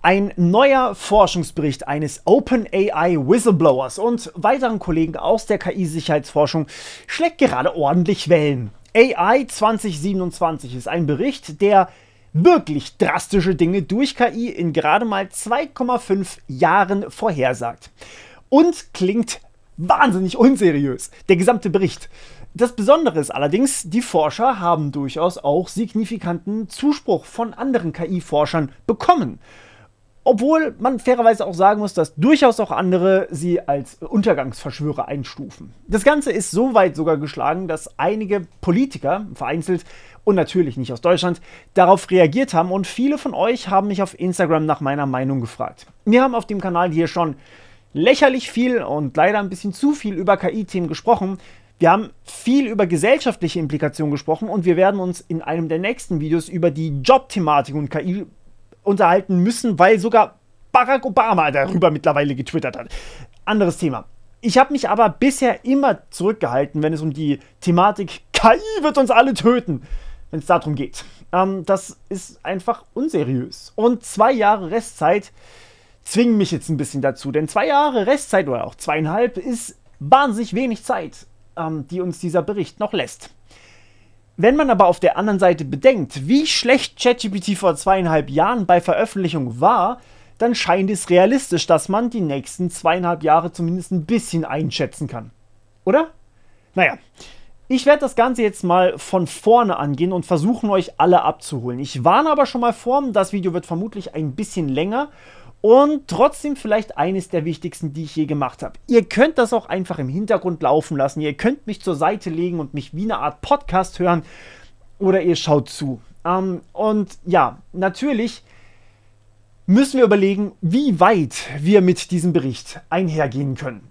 Ein neuer Forschungsbericht eines OpenAI Whistleblowers und weiteren Kollegen aus der KI-Sicherheitsforschung schlägt gerade ordentlich Wellen. AI 2027 ist ein Bericht, der wirklich drastische Dinge durch KI in gerade mal 2,5 Jahren vorhersagt. Und klingt wahnsinnig unseriös, der gesamte Bericht. Das Besondere ist allerdings, die Forscher haben durchaus auch signifikanten Zuspruch von anderen KI-Forschern bekommen. Obwohl man fairerweise auch sagen muss, dass durchaus auch andere sie als Untergangsverschwörer einstufen. Das Ganze ist so weit sogar geschlagen, dass einige Politiker, vereinzelt und natürlich nicht aus Deutschland, darauf reagiert haben und viele von euch haben mich auf Instagram nach meiner Meinung gefragt. Wir haben auf dem Kanal hier schon lächerlich viel und leider ein bisschen zu viel über KI-Themen gesprochen. Wir haben viel über gesellschaftliche Implikationen gesprochen und wir werden uns in einem der nächsten Videos über die Jobthematik und KI unterhalten müssen, weil sogar Barack Obama darüber mittlerweile getwittert hat. Anderes Thema. Ich habe mich aber bisher immer zurückgehalten, wenn es um die Thematik KI wird uns alle töten, wenn es darum geht. Das ist einfach unseriös. Und 2 Jahre Restzeit zwingen mich jetzt ein bisschen dazu, denn 2 Jahre Restzeit oder auch 2,5 ist wahnsinnig wenig Zeit, die uns dieser Bericht noch lässt. Wenn man aber auf der anderen Seite bedenkt, wie schlecht ChatGPT vor 2,5 Jahren bei Veröffentlichung war, dann scheint es realistisch, dass man die nächsten 2,5 Jahre zumindest ein bisschen einschätzen kann. Oder? Naja, ich werde das Ganze jetzt mal von vorne angehen und versuchen, euch alle abzuholen. Ich warne aber schon mal vor, das Video wird vermutlich ein bisschen länger und trotzdem vielleicht eines der wichtigsten, die ich je gemacht habe. Ihr könnt das auch einfach im Hintergrund laufen lassen. Ihr könnt mich zur Seite legen und mich wie eine Art Podcast hören oder ihr schaut zu. Und ja, natürlich müssen wir überlegen, wie weit wir mit diesem Bericht einhergehen können.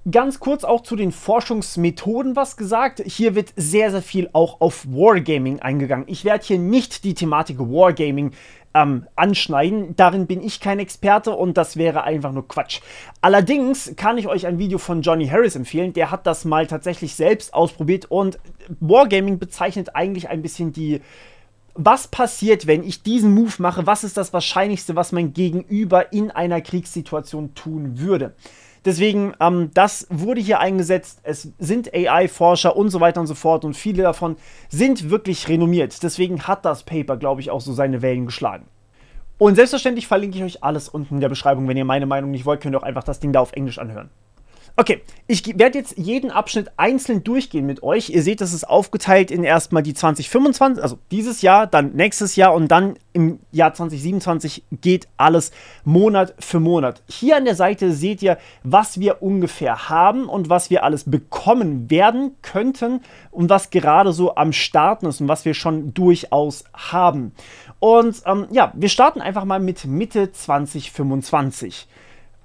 Ganz kurz auch zu den Forschungsmethoden was gesagt. Hier wird sehr, sehr viel auch auf Wargaming eingegangen. Ich werde hier nicht die Thematik Wargaming anschneiden. Darin bin ich kein Experte und das wäre einfach nur Quatsch. Allerdings kann ich euch ein Video von Johnny Harris empfehlen. Der hat das mal tatsächlich selbst ausprobiert und Wargaming bezeichnet eigentlich ein bisschen was passiert, wenn ich diesen Move mache? Was ist das Wahrscheinlichste, was mein Gegenüber in einer Kriegssituation tun würde? Deswegen, das wurde hier eingesetzt, es sind AI-Forscher und so weiter und so fort und viele davon sind wirklich renommiert. Deswegen hat das Paper, glaube ich, auch so seine Wellen geschlagen. Und selbstverständlich verlinke ich euch alles unten in der Beschreibung. Wenn ihr meine Meinung nicht wollt, könnt ihr auch einfach das Ding da auf Englisch anhören. Okay, ich werde jetzt jeden Abschnitt einzeln durchgehen mit euch. Ihr seht, das ist aufgeteilt in erstmal die 2025, also dieses Jahr, dann nächstes Jahr und dann im Jahr 2027 geht alles Monat für Monat. Hier an der Seite seht ihr, was wir ungefähr haben und was wir alles bekommen werden könnten und was gerade so am Starten ist und was wir schon durchaus haben. Und ja, wir starten einfach mal mit Mitte 2025,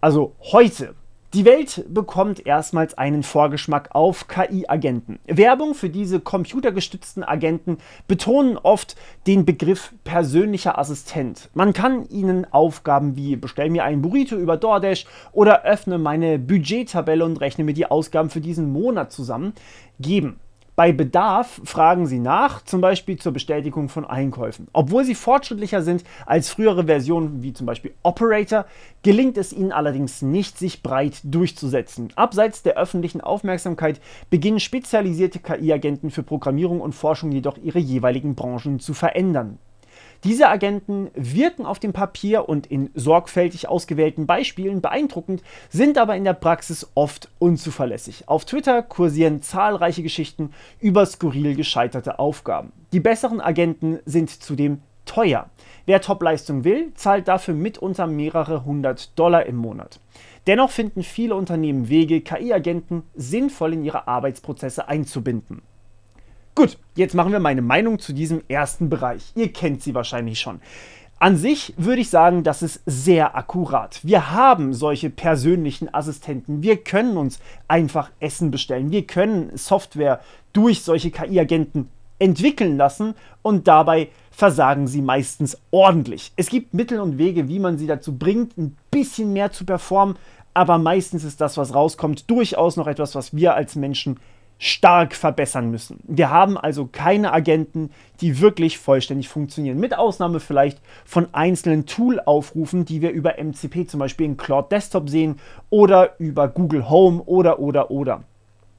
also heute. Die Welt bekommt erstmals einen Vorgeschmack auf KI-Agenten. Werbung für diese computergestützten Agenten betonen oft den Begriff persönlicher Assistent. Man kann ihnen Aufgaben wie bestell mir einen Burrito über DoorDash oder öffne meine Budgettabelle und rechne mir die Ausgaben für diesen Monat zusammen geben. Bei Bedarf fragen sie nach, zum Beispiel zur Bestätigung von Einkäufen. Obwohl sie fortschrittlicher sind als frühere Versionen wie zum Beispiel Operator, gelingt es ihnen allerdings nicht, sich breit durchzusetzen. Abseits der öffentlichen Aufmerksamkeit beginnen spezialisierte KI-Agenten für Programmierung und Forschung jedoch ihre jeweiligen Branchen zu verändern. Diese Agenten wirken auf dem Papier und in sorgfältig ausgewählten Beispielen beeindruckend, sind aber in der Praxis oft unzuverlässig. Auf Twitter kursieren zahlreiche Geschichten über skurril gescheiterte Aufgaben. Die besseren Agenten sind zudem teuer. Wer Topleistung will, zahlt dafür mitunter mehrere $100 im Monat. Dennoch finden viele Unternehmen Wege, KI-Agenten sinnvoll in ihre Arbeitsprozesse einzubinden. Gut, jetzt machen wir meine Meinung zu diesem ersten Bereich. Ihr kennt sie wahrscheinlich schon. An sich würde ich sagen, das ist sehr akkurat. Wir haben solche persönlichen Assistenten. Wir können uns einfach Essen bestellen. Wir können Software durch solche KI-Agenten entwickeln lassen und dabei versagen sie meistens ordentlich. Es gibt Mittel und Wege, wie man sie dazu bringt, ein bisschen mehr zu performen, aber meistens ist das, was rauskommt, durchaus noch etwas, was wir als Menschen stark verbessern müssen. Wir haben also keine Agenten, die wirklich vollständig funktionieren. Mit Ausnahme vielleicht von einzelnen Tool-Aufrufen, die wir über MCP zum Beispiel in Cloud Desktop sehen oder über Google Home oder.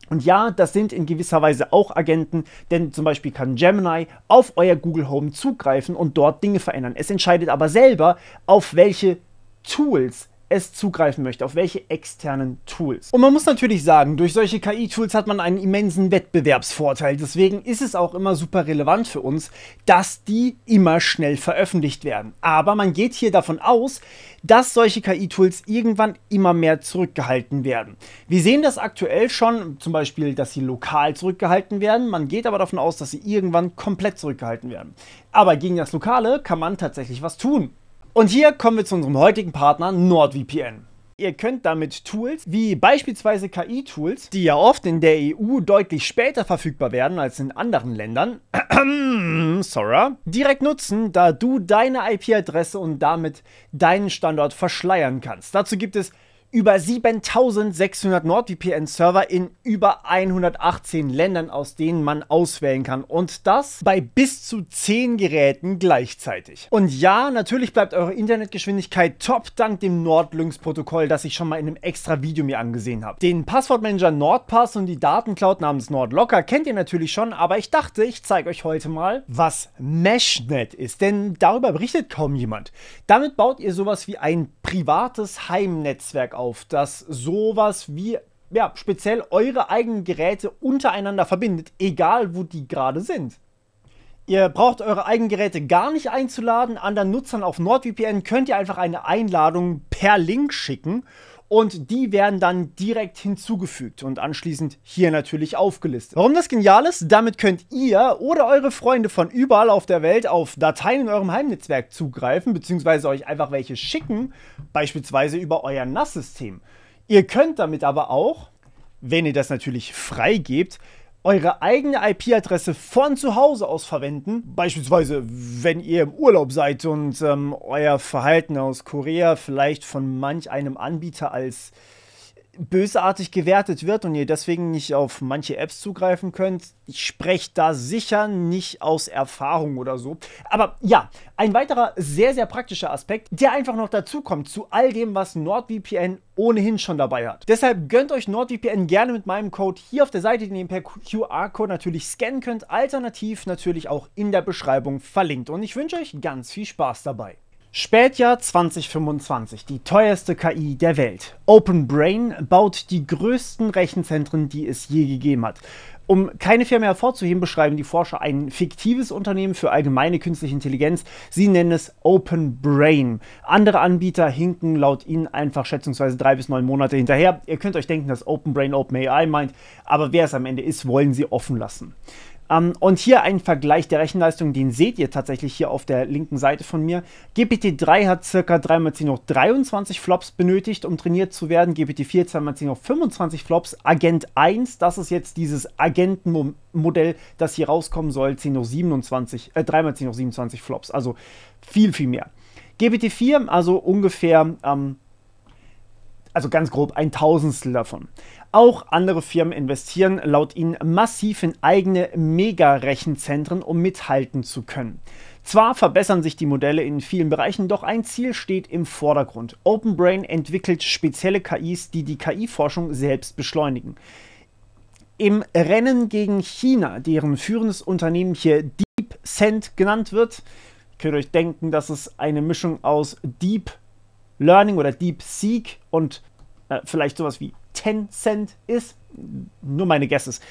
Und ja, das sind in gewisser Weise auch Agenten, denn zum Beispiel kann Gemini auf euer Google Home zugreifen und dort Dinge verändern. Es entscheidet aber selber, auf welche Tools es zugreifen möchte, auf welche externen Tools. Und man muss natürlich sagen, durch solche KI-Tools hat man einen immensen Wettbewerbsvorteil. Deswegen ist es auch immer super relevant für uns, dass die immer schnell veröffentlicht werden. Aber man geht hier davon aus, dass solche KI-Tools irgendwann immer mehr zurückgehalten werden. Wir sehen das aktuell schon, zum Beispiel, dass sie lokal zurückgehalten werden. Man geht aber davon aus, dass sie irgendwann komplett zurückgehalten werden. Aber gegen das Lokale kann man tatsächlich was tun. Und hier kommen wir zu unserem heutigen Partner NordVPN. Ihr könnt damit Tools wie beispielsweise KI-Tools, die ja oft in der EU deutlich später verfügbar werden als in anderen Ländern, direkt nutzen, da du deine IP-Adresse und damit deinen Standort verschleiern kannst. Dazu gibt es über 7600 NordVPN-Server in über 118 Ländern, aus denen man auswählen kann. Und das bei bis zu 10 Geräten gleichzeitig. Und ja, natürlich bleibt eure Internetgeschwindigkeit top dank dem NordLynx-Protokoll, das ich schon mal in einem extra Video mir angesehen habe. Den Passwortmanager NordPass und die Datencloud namens NordLocker kennt ihr natürlich schon, aber ich dachte, ich zeige euch heute mal, was MeshNet ist, denn darüber berichtet kaum jemand. Damit baut ihr sowas wie ein privates Heimnetzwerk auf, das sowas wie, ja, speziell eure eigenen Geräte untereinander verbindet, egal wo die gerade sind. Ihr braucht eure eigenen Geräte gar nicht einzuladen, anderen Nutzern auf NordVPN könnt ihr einfach eine Einladung per Link schicken und die werden dann direkt hinzugefügt und anschließend hier natürlich aufgelistet. Warum das genial ist? Damit könnt ihr oder eure Freunde von überall auf der Welt auf Dateien in eurem Heimnetzwerk zugreifen, beziehungsweise euch einfach welche schicken, beispielsweise über euer NAS-System. Ihr könnt damit aber auch, wenn ihr das natürlich freigebt, eure eigene IP-Adresse von zu Hause aus verwenden. Beispielsweise, wenn ihr im Urlaub seid und euer Verhalten aus Korea vielleicht von manch einem Anbieter als bösartig gewertet wird und ihr deswegen nicht auf manche Apps zugreifen könnt. Ich spreche da sicher nicht aus Erfahrung oder so. Aber ja, ein weiterer sehr, sehr praktischer Aspekt, der einfach noch dazu kommt zu all dem, was NordVPN ohnehin schon dabei hat. Deshalb gönnt euch NordVPN gerne mit meinem Code hier auf der Seite, den ihr per QR-Code natürlich scannen könnt, alternativ natürlich auch in der Beschreibung verlinkt. Und ich wünsche euch ganz viel Spaß dabei. Spätjahr 2025, die teuerste KI der Welt. OpenBrain baut die größten Rechenzentren, die es je gegeben hat. Um keine Firma hervorzuheben, beschreiben die Forscher ein fiktives Unternehmen für allgemeine künstliche Intelligenz. Sie nennen es OpenBrain. Andere Anbieter hinken laut ihnen einfach schätzungsweise 3 bis 9 Monate hinterher. Ihr könnt euch denken, dass OpenBrain OpenAI meint, aber wer es am Ende ist, wollen sie offen lassen. Und hier ein Vergleich der Rechenleistung, den seht ihr tatsächlich hier auf der linken Seite von mir. GPT-3 hat ca. 3 mal 10 hoch 23 Flops benötigt, um trainiert zu werden. GPT-4 2 mal 10 hoch 25 Flops. Agent 1, das ist jetzt dieses Agentenmodell, das hier rauskommen soll, 3 mal 10 hoch 27 Flops. Also viel, viel mehr. GPT-4, also ungefähr, also ganz grob ein Tausendstel davon. Auch andere Firmen investieren laut ihnen massiv in eigene Mega-Rechenzentren, um mithalten zu können. Zwar verbessern sich die Modelle in vielen Bereichen, doch ein Ziel steht im Vordergrund. OpenBrain entwickelt spezielle KIs, die die KI-Forschung selbst beschleunigen. Im Rennen gegen China, deren führendes Unternehmen hier DeepSend genannt wird, könnt ihr euch denken, dass es eine Mischung aus Deep Learning oder DeepSeek und vielleicht sowas wie Tencent ist, nur meine Guesses.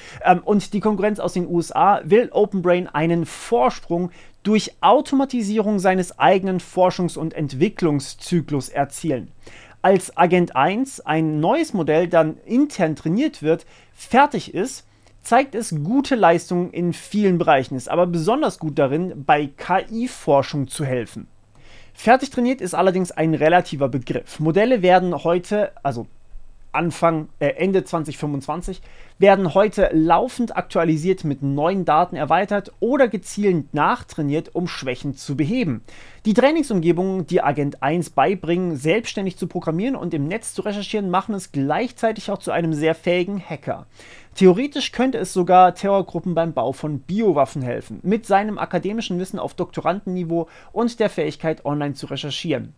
Und die Konkurrenz aus den USA will OpenBrain einen Vorsprung durch Automatisierung seines eigenen Forschungs- und Entwicklungszyklus erzielen. Als Agent 1 ein neues Modell dann intern trainiert wird, fertig ist, zeigt es gute Leistungen in vielen Bereichen, ist aber besonders gut darin, bei KI-Forschung zu helfen. Fertig trainiert ist allerdings ein relativer Begriff. Modelle werden heute, also Ende 2025, werden heute laufend aktualisiert, mit neuen Daten erweitert oder gezielt nachtrainiert, um Schwächen zu beheben. Die Trainingsumgebungen, die Agent 1 beibringen, selbstständig zu programmieren und im Netz zu recherchieren, machen es gleichzeitig auch zu einem sehr fähigen Hacker. Theoretisch könnte es sogar Terrorgruppen beim Bau von Biowaffen helfen, mit seinem akademischen Wissen auf Doktorandenniveau und der Fähigkeit, online zu recherchieren.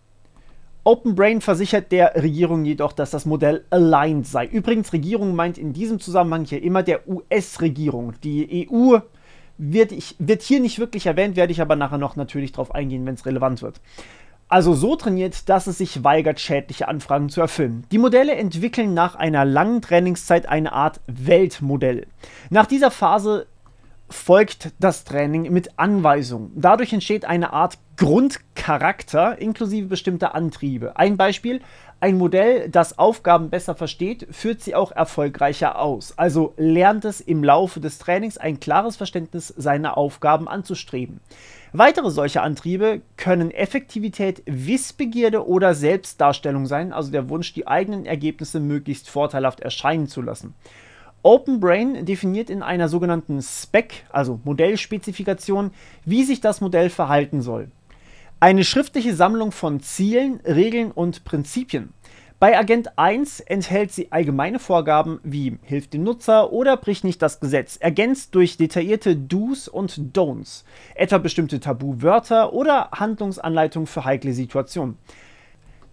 OpenBrain versichert der Regierung jedoch, dass das Modell aligned sei. Übrigens, Regierung meint in diesem Zusammenhang hier immer der US-Regierung. Die EU wird hier nicht wirklich erwähnt, werde ich aber nachher noch natürlich drauf eingehen, wenn es relevant wird. Also so trainiert, dass es sich weigert, schädliche Anfragen zu erfüllen. Die Modelle entwickeln nach einer langen Trainingszeit eine Art Weltmodell. Nach dieser Phase folgt das Training mit Anweisungen. Dadurch entsteht eine Art Grundcharakter inklusive bestimmter Antriebe. Ein Beispiel: Ein Modell, das Aufgaben besser versteht, führt sie auch erfolgreicher aus. Also lernt es im Laufe des Trainings ein klares Verständnis seiner Aufgaben anzustreben. Weitere solche Antriebe können Effektivität, Wissbegierde oder Selbstdarstellung sein, also der Wunsch, die eigenen Ergebnisse möglichst vorteilhaft erscheinen zu lassen. OpenBrain definiert in einer sogenannten Spec, also Modellspezifikation, wie sich das Modell verhalten soll. Eine schriftliche Sammlung von Zielen, Regeln und Prinzipien. Bei Agent 1 enthält sie allgemeine Vorgaben wie hilft dem Nutzer oder bricht nicht das Gesetz, ergänzt durch detaillierte Do's und Don'ts, etwa bestimmte Tabuwörter oder Handlungsanleitungen für heikle Situationen.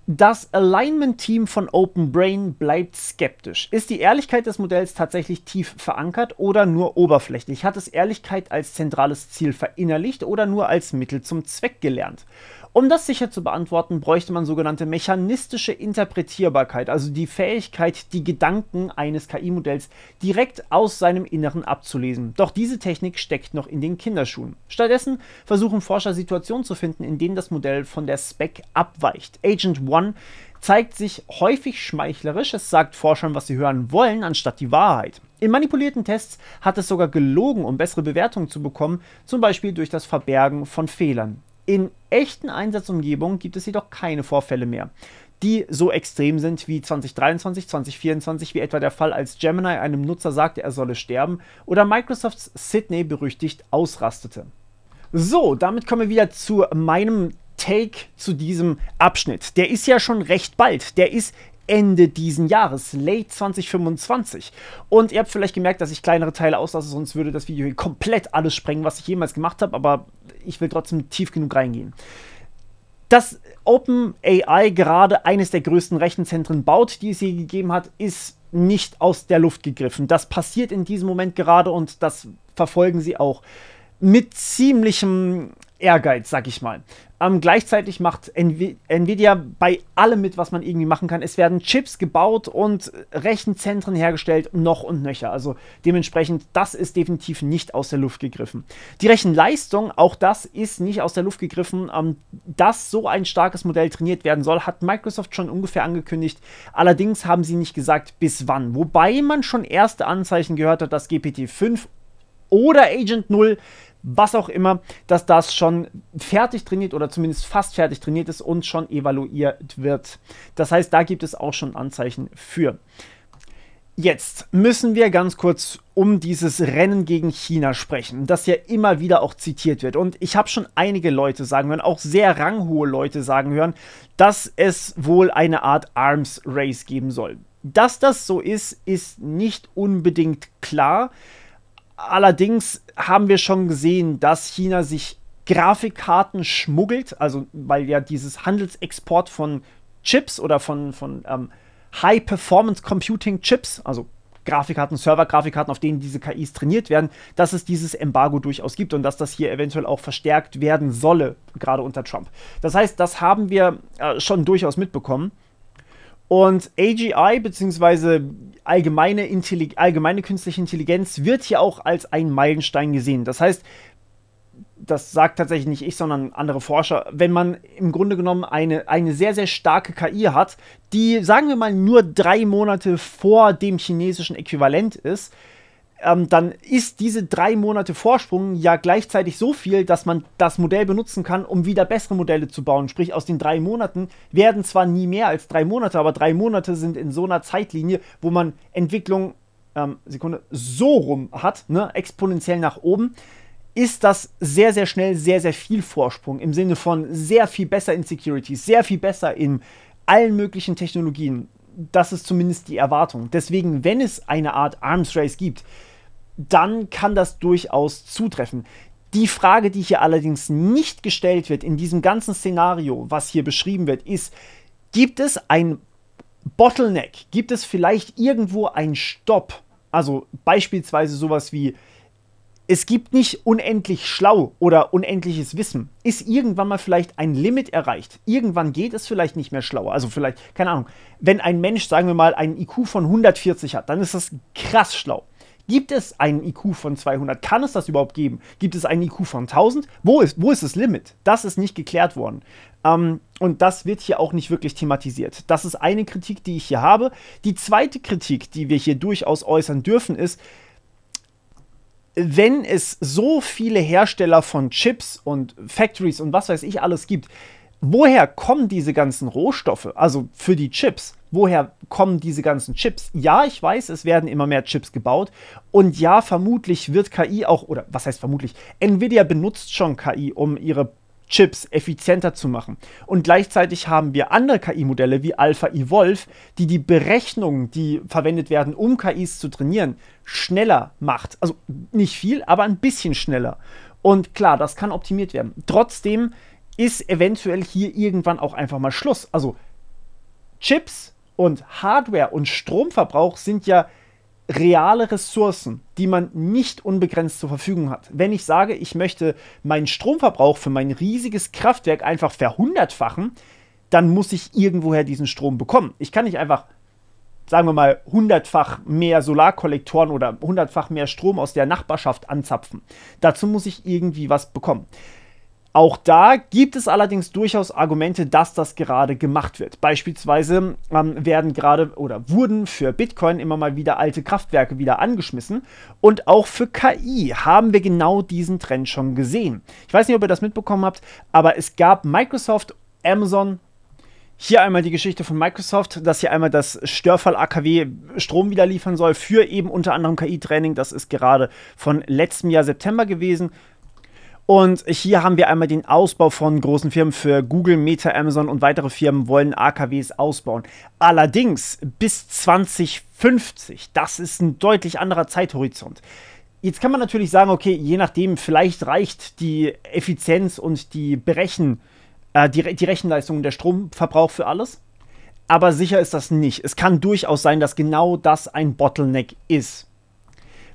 Das Alignment-Team von OpenBrain bleibt skeptisch. Ist die Ehrlichkeit des Modells tatsächlich tief verankert oder nur oberflächlich? Hat es Ehrlichkeit als zentrales Ziel verinnerlicht oder nur als Mittel zum Zweck gelernt? Um das sicher zu beantworten, bräuchte man sogenannte mechanistische Interpretierbarkeit, also die Fähigkeit, die Gedanken eines KI-Modells direkt aus seinem Inneren abzulesen. Doch diese Technik steckt noch in den Kinderschuhen. Stattdessen versuchen Forscher Situationen zu finden, in denen das Modell von der Spec abweicht. Agent 1 zeigt sich häufig schmeichlerisch, es sagt Forschern, was sie hören wollen, anstatt die Wahrheit. In manipulierten Tests hat es sogar gelogen, um bessere Bewertungen zu bekommen, zum Beispiel durch das Verbergen von Fehlern. In echten Einsatzumgebungen gibt es jedoch keine Vorfälle mehr, die so extrem sind wie 2023, 2024, wie etwa der Fall, als Gemini einem Nutzer sagte, er solle sterben, oder Microsofts Sydney berüchtigt ausrastete. So, damit kommen wir wieder zu meinem Take zu diesem Abschnitt. Der ist ja schon recht bald, der ist Ende diesen Jahres, late 2025. Und ihr habt vielleicht gemerkt, dass ich kleinere Teile auslasse, sonst würde das Video hier komplett alles sprengen, was ich jemals gemacht habe, aber ich will trotzdem tief genug reingehen. Dass OpenAI gerade eines der größten Rechenzentren baut, die es je gegeben hat, ist nicht aus der Luft gegriffen. Das passiert in diesem Moment gerade und das verfolgen sie auch mit ziemlichem Ehrgeiz, sag ich mal. Gleichzeitig macht Nvidia bei allem mit, was man irgendwie machen kann. Es werden Chips gebaut und Rechenzentren hergestellt, noch und nöcher. Also dementsprechend, das ist definitiv nicht aus der Luft gegriffen. Die Rechenleistung, auch das ist nicht aus der Luft gegriffen. Dass so ein starkes Modell trainiert werden soll, hat Microsoft schon ungefähr angekündigt. Allerdings haben sie nicht gesagt, bis wann. Wobei man schon erste Anzeichen gehört hat, dass GPT-5 oder Agent 0, was auch immer, dass das schon fertig trainiert oder zumindest fast fertig trainiert ist und schon evaluiert wird. Das heißt, da gibt es auch schon Anzeichen für. Jetzt müssen wir ganz kurz um dieses Rennen gegen China sprechen, das ja immer wieder auch zitiert wird. Und ich habe schon einige Leute sagen hören, auch sehr ranghohe Leute sagen hören, dass es wohl eine Art Arms Race geben soll. Dass das so ist, ist nicht unbedingt klar. Allerdings haben wir schon gesehen, dass China sich Grafikkarten schmuggelt, also weil ja dieses Handelsexport von Chips oder von High-Performance-Computing-Chips, also Grafikkarten, Server-Grafikkarten, auf denen diese KIs trainiert werden, dass es dieses Embargo durchaus gibt und dass das hier eventuell auch verstärkt werden solle, gerade unter Trump. Das heißt, das haben wir schon durchaus mitbekommen. Und AGI bzw. allgemeine künstliche Intelligenz wird hier auch als ein Meilenstein gesehen. Das heißt, das sagt tatsächlich nicht ich, sondern andere Forscher, wenn man im Grunde genommen eine sehr, sehr starke KI hat, die, sagen wir mal, nur 3 Monate vor dem chinesischen Äquivalent ist, dann ist diese 3 Monate Vorsprung ja gleichzeitig so viel, dass man das Modell benutzen kann, um wieder bessere Modelle zu bauen. Sprich, aus den 3 Monaten werden zwar nie mehr als 3 Monate, aber 3 Monate sind in so einer Zeitlinie, wo man Entwicklung, so rum hat, ne, exponentiell nach oben, ist das sehr, sehr schnell sehr, sehr viel Vorsprung im Sinne von sehr viel besser in Security, sehr viel besser in allen möglichen Technologien. Das ist zumindest die Erwartung. Deswegen, wenn es eine Art Arms Race gibt, dann kann das durchaus zutreffen. Die Frage, die hier allerdings nicht gestellt wird in diesem ganzen Szenario, was hier beschrieben wird, ist, gibt es ein Bottleneck? Gibt es vielleicht irgendwo einen Stopp? Also beispielsweise sowas wie, es gibt nicht unendlich schlau oder unendliches Wissen. Ist irgendwann mal vielleicht ein Limit erreicht? Irgendwann geht es vielleicht nicht mehr schlauer. Also vielleicht, keine Ahnung, wenn ein Mensch, sagen wir mal, einen IQ von 140 hat, dann ist das krass schlau. Gibt es einen IQ von 200? Kann es das überhaupt geben? Gibt es einen IQ von 1000? Wo ist das Limit? Das ist nicht geklärt worden. Und das wird hier auch nicht wirklich thematisiert. Das ist eine Kritik, die ich hier habe. Die zweite Kritik, die wir hier durchaus äußern dürfen, ist, wenn es so viele Hersteller von Chips und Factories und was weiß ich alles gibt, woher kommen diese ganzen Rohstoffe, also für die Chips? Woher kommen diese ganzen Chips? Ja, ich weiß, es werden immer mehr Chips gebaut und ja, vermutlich wird KI auch, oder was heißt vermutlich, Nvidia benutzt schon KI, um ihre Chips effizienter zu machen. Und gleichzeitig haben wir andere KI-Modelle wie Alpha Evolve, die die Berechnungen, die verwendet werden, um KIs zu trainieren, schneller macht. Also nicht viel, aber ein bisschen schneller. Und klar, das kann optimiert werden. Trotzdem ist eventuell hier irgendwann auch einfach mal Schluss. Also Chips und Hardware und Stromverbrauch sind ja reale Ressourcen, die man nicht unbegrenzt zur Verfügung hat. Wenn ich sage, ich möchte meinen Stromverbrauch für mein riesiges Kraftwerk einfach verhundertfachen, dann muss ich irgendwoher diesen Strom bekommen. Ich kann nicht einfach, sagen wir mal, 100-fach mehr Solarkollektoren oder 100-fach mehr Strom aus der Nachbarschaft anzapfen. Dazu muss ich irgendwie was bekommen. Auch da gibt es allerdings durchaus Argumente, dass das gerade gemacht wird. Beispielsweise werden gerade oder wurden für Bitcoin immer mal wieder alte Kraftwerke wieder angeschmissen. Und auch für KI haben wir genau diesen Trend schon gesehen. Ich weiß nicht, ob ihr das mitbekommen habt, aber es gab Microsoft, Amazon. Hier einmal die Geschichte von Microsoft, dass hier einmal das Störfall-AKW Strom wieder liefern soll für eben unter anderem KI-Training. Das ist gerade von letztem Jahr September gewesen. Und hier haben wir einmal den Ausbau von großen Firmen für Google, Meta, Amazon und weitere Firmen wollen AKWs ausbauen. Allerdings bis 2050, das ist ein deutlich anderer Zeithorizont. Jetzt kann man natürlich sagen, okay, je nachdem, vielleicht reicht die Effizienz und die Rechenleistung, der Stromverbrauch für alles. Aber sicher ist das nicht. Es kann durchaus sein, dass genau das ein Bottleneck ist.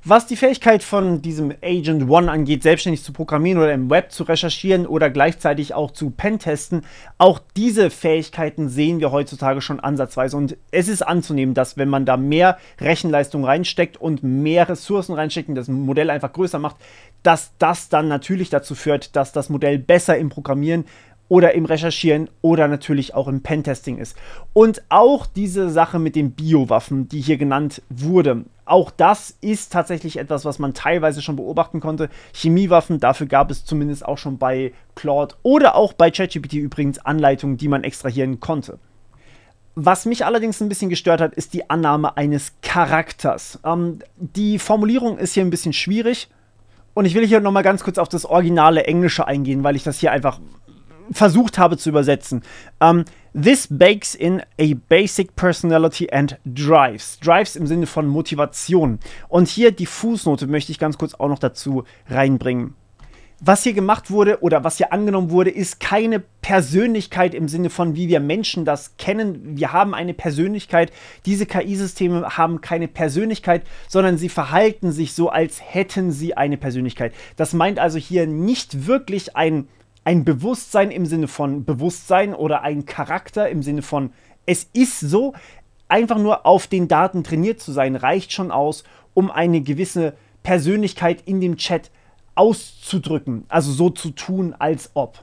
Was die Fähigkeit von diesem Agent One angeht, selbstständig zu programmieren oder im Web zu recherchieren oder gleichzeitig auch zu pentesten, auch diese Fähigkeiten sehen wir heutzutage schon ansatzweise. Und es ist anzunehmen, dass wenn man da mehr Rechenleistung reinsteckt und mehr Ressourcen reinsteckt und das Modell einfach größer macht, dass das dann natürlich dazu führt, dass das Modell besser im Programmieren oder im Recherchieren oder natürlich auch im Pentesting ist. Und auch diese Sache mit den Biowaffen, die hier genannt wurde, auch das ist tatsächlich etwas, was man teilweise schon beobachten konnte. Chemiewaffen, dafür gab es zumindest auch schon bei Claude oder auch bei ChatGPT übrigens Anleitungen, die man extrahieren konnte. Was mich allerdings ein bisschen gestört hat, ist die Annahme eines Charakters. Die Formulierung ist hier ein bisschen schwierig und ich will hier nochmal ganz kurz auf das originale Englische eingehen, weil ich das hier einfach versucht habe zu übersetzen. This bakes in a basic personality and drives. Drives im Sinne von Motivation. Und hier die Fußnote möchte ich ganz kurz auch noch dazu reinbringen. Was hier gemacht wurde oder was hier angenommen wurde, ist keine Persönlichkeit im Sinne von, wie wir Menschen das kennen. Wir haben eine Persönlichkeit. Diese KI-Systeme haben keine Persönlichkeit, sondern sie verhalten sich so, als hätten sie eine Persönlichkeit. Das meint also hier nicht wirklich ein Bewusstsein im Sinne von Bewusstsein oder ein Charakter im Sinne von, es ist so, einfach nur auf den Daten trainiert zu sein, reicht schon aus, um eine gewisse Persönlichkeit in dem Chat auszudrücken, also so zu tun, als ob.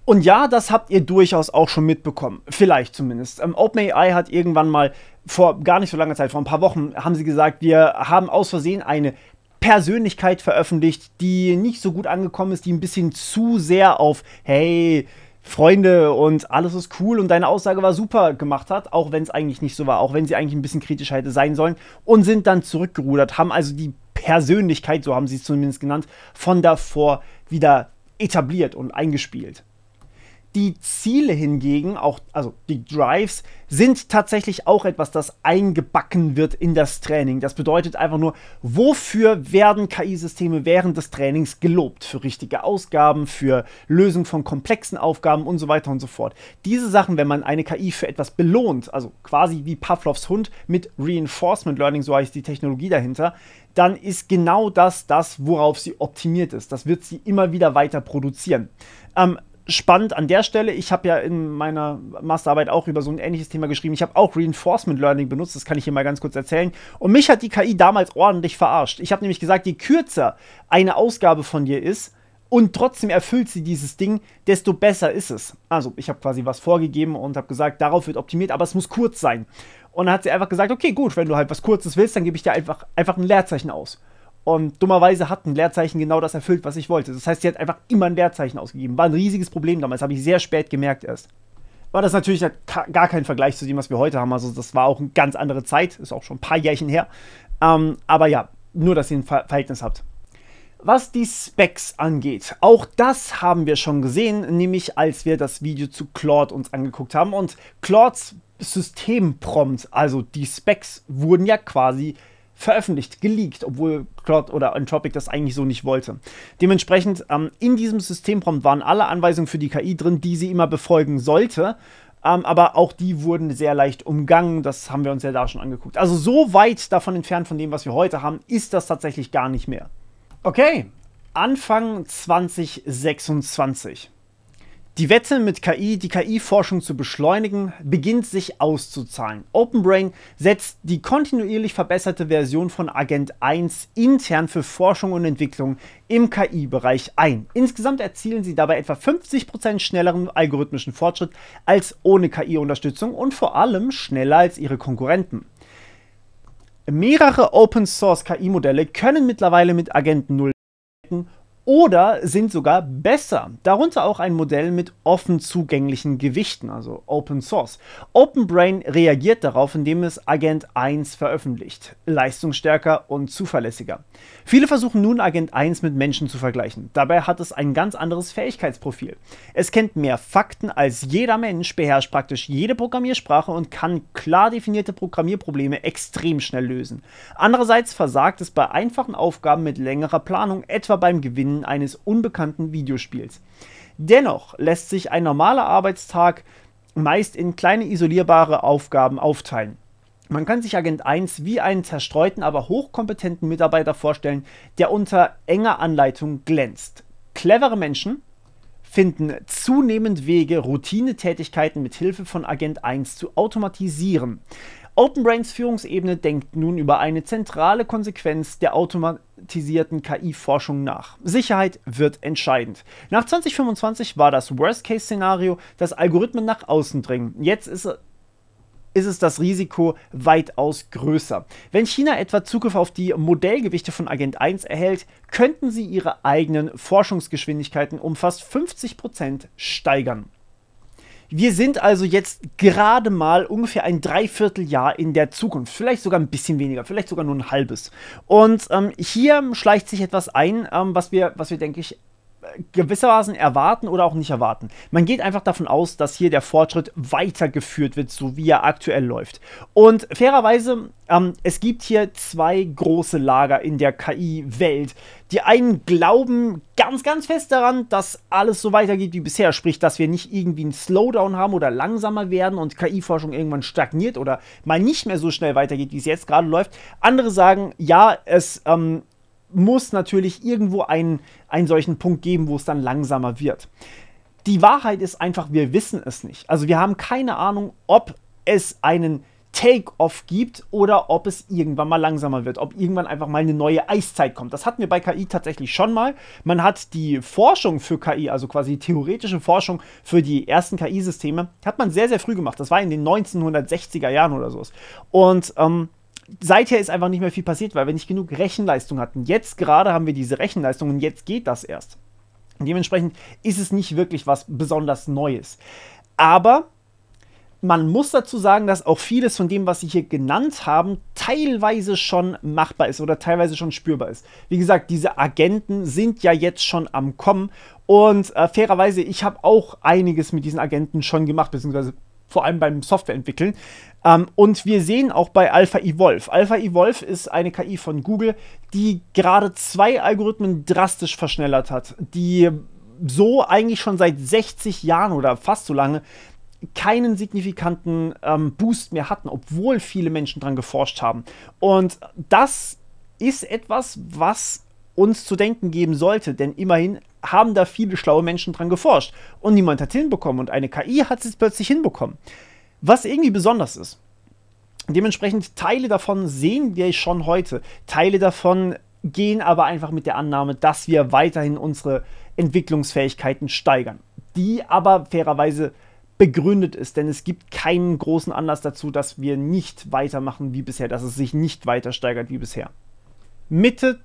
Und ja, das habt ihr durchaus auch schon mitbekommen. Vielleicht zumindest. OpenAI hat irgendwann mal vor gar nicht so langer Zeit, vor ein paar Wochen, haben sie gesagt, wir haben aus Versehen eine Persönlichkeit veröffentlicht, die nicht so gut angekommen ist, die ein bisschen zu sehr auf, hey, Freunde und alles ist cool und deine Aussage war super gemacht hat, auch wenn es eigentlich nicht so war, auch wenn sie eigentlich ein bisschen kritischer hätte sein sollen, und sind dann zurückgerudert, haben also die Persönlichkeit, so haben sie es zumindest genannt, von davor wieder etabliert und eingespielt. Die Ziele hingegen, auch, also die Drives, sind tatsächlich auch etwas, das eingebacken wird in das Training. Das bedeutet einfach nur, wofür werden KI-Systeme während des Trainings gelobt? Für richtige Ausgaben, für Lösung von komplexen Aufgaben und so weiter und so fort. Diese Sachen, wenn man eine KI für etwas belohnt, also quasi wie Pavlovs Hund mit Reinforcement Learning, so heißt die Technologie dahinter, dann ist genau das, worauf sie optimiert ist. Das wird sie immer wieder weiter produzieren. Spannend an der Stelle, ich habe ja in meiner Masterarbeit auch über so ein ähnliches Thema geschrieben. Ich habe auch Reinforcement Learning benutzt, das kann ich hier mal ganz kurz erzählen. Und mich hat die KI damals ordentlich verarscht. Ich habe nämlich gesagt, je kürzer eine Ausgabe von dir ist und trotzdem erfüllt sie dieses Ding, desto besser ist es. Also ich habe quasi was vorgegeben und habe gesagt, darauf wird optimiert, aber es muss kurz sein. Und dann hat sie einfach gesagt, okay, gut, wenn du halt was Kurzes willst, dann gebe ich dir einfach ein Leerzeichen aus. Und dummerweise hat ein Leerzeichen genau das erfüllt, was ich wollte. Das heißt, sie hat einfach immer ein Leerzeichen ausgegeben. War ein riesiges Problem damals, habe ich sehr spät gemerkt erst. Aber das ist natürlich gar kein Vergleich zu dem, was wir heute haben. Also das war auch eine ganz andere Zeit, ist auch schon ein paar Jährchen her. Aber ja, nur, dass ihr ein Verhältnis habt. Was die Specs angeht, auch das haben wir schon gesehen, nämlich als wir das Video zu Claude uns angeguckt haben. Und Claudes Systemprompt, also die Specs, wurden ja quasi veröffentlicht, geleakt, obwohl Claude oder Anthropic das eigentlich so nicht wollte. Dementsprechend, in diesem Systemprompt waren alle Anweisungen für die KI drin, die sie immer befolgen sollte, aber auch die wurden sehr leicht umgangen, das haben wir uns ja da schon angeguckt. Also so weit davon entfernt von dem, was wir heute haben, ist das tatsächlich gar nicht mehr. Okay, Anfang 2026. Die Wette mit KI, die KI-Forschung zu beschleunigen, beginnt sich auszuzahlen. OpenBrain setzt die kontinuierlich verbesserte Version von Agent 1 intern für Forschung und Entwicklung im KI-Bereich ein. Insgesamt erzielen sie dabei etwa 50% schnelleren algorithmischen Fortschritt als ohne KI-Unterstützung und vor allem schneller als ihre Konkurrenten. Mehrere Open-Source-KI-Modelle können mittlerweile mit Agent 0 oder sind sogar besser. Darunter auch ein Modell mit offen zugänglichen Gewichten, also Open Source. OpenBrain reagiert darauf, indem es Agent 1 veröffentlicht. Leistungsstärker und zuverlässiger. Viele versuchen nun Agent 1 mit Menschen zu vergleichen. Dabei hat es ein ganz anderes Fähigkeitsprofil. Es kennt mehr Fakten als jeder Mensch, beherrscht praktisch jede Programmiersprache und kann klar definierte Programmierprobleme extrem schnell lösen. Andererseits versagt es bei einfachen Aufgaben mit längerer Planung, etwa beim Gewinnen eines unbekannten Videospiels. Dennoch lässt sich ein normaler Arbeitstag meist in kleine isolierbare Aufgaben aufteilen. Man kann sich Agent 1 wie einen zerstreuten, aber hochkompetenten Mitarbeiter vorstellen, der unter enger Anleitung glänzt. Clevere Menschen finden zunehmend Wege, Routinetätigkeiten mit Hilfe von Agent 1 zu automatisieren. OpenBrains Führungsebene denkt nun über eine zentrale Konsequenz der automatisierten KI-Forschung nach. Sicherheit wird entscheidend. Nach 2025 war das Worst-Case-Szenario, dass Algorithmen nach außen dringen. Jetzt ist es das Risiko weitaus größer. Wenn China etwa Zugriff auf die Modellgewichte von Agent 1 erhält, könnten sie ihre eigenen Forschungsgeschwindigkeiten um fast 50% steigern. Wir sind also jetzt gerade mal ungefähr ein Dreivierteljahr in der Zukunft. Vielleicht sogar ein bisschen weniger, vielleicht sogar nur ein halbes. Und hier schleicht sich etwas ein, was wir, denke ich, gewissermaßen erwarten oder auch nicht erwarten. Man geht einfach davon aus, dass hier der Fortschritt weitergeführt wird, so wie er aktuell läuft. Und fairerweise, es gibt hier zwei große Lager in der KI-Welt. Die einen glauben ganz, ganz fest daran, dass alles so weitergeht wie bisher. Sprich, dass wir nicht irgendwie einen Slowdown haben oder langsamer werden und KI-Forschung irgendwann stagniert oder mal nicht mehr so schnell weitergeht, wie es jetzt gerade läuft. Andere sagen, ja, es muss natürlich irgendwo einen solchen Punkt geben, wo es dann langsamer wird. Die Wahrheit ist einfach, wir wissen es nicht. Also wir haben keine Ahnung, ob es einen Take-off gibt oder ob es irgendwann mal langsamer wird, ob irgendwann einfach mal eine neue Eiszeit kommt. Das hatten wir bei KI tatsächlich schon mal. Man hat die Forschung für KI, also quasi die theoretische Forschung für die ersten KI-Systeme, hat man sehr, sehr früh gemacht. Das war in den 1960er Jahren oder so. Und seither ist einfach nicht mehr viel passiert, weil wir nicht genug Rechenleistung hatten. Jetzt gerade haben wir diese Rechenleistung und jetzt geht das erst. Und dementsprechend ist es nicht wirklich was besonders Neues. Aber man muss dazu sagen, dass auch vieles von dem, was sie hier genannt haben, teilweise schon machbar ist oder teilweise schon spürbar ist. Wie gesagt, diese Agenten sind ja jetzt schon am Kommen und fairerweise, ich habe auch einiges mit diesen Agenten schon gemacht, beziehungsweise vor allem beim Softwareentwickeln. Und wir sehen auch bei AlphaEvolve. AlphaEvolve ist eine KI von Google, die gerade 2 Algorithmen drastisch verschnellert hat, die so eigentlich schon seit 60 Jahren oder fast so lange keinen signifikanten Boost mehr hatten, obwohl viele Menschen dran geforscht haben. Und das ist etwas, was uns zu denken geben sollte, denn immerhin haben da viele schlaue Menschen dran geforscht und niemand hat es hinbekommen und eine KI hat es plötzlich hinbekommen, was irgendwie besonders ist. Dementsprechend Teile davon sehen wir schon heute, Teile davon gehen aber einfach mit der Annahme, dass wir weiterhin unsere Entwicklungsfähigkeiten steigern, die aber fairerweise begründet ist, denn es gibt keinen großen Anlass dazu, dass wir nicht weitermachen wie bisher, dass es sich nicht weiter steigert wie bisher. Mitte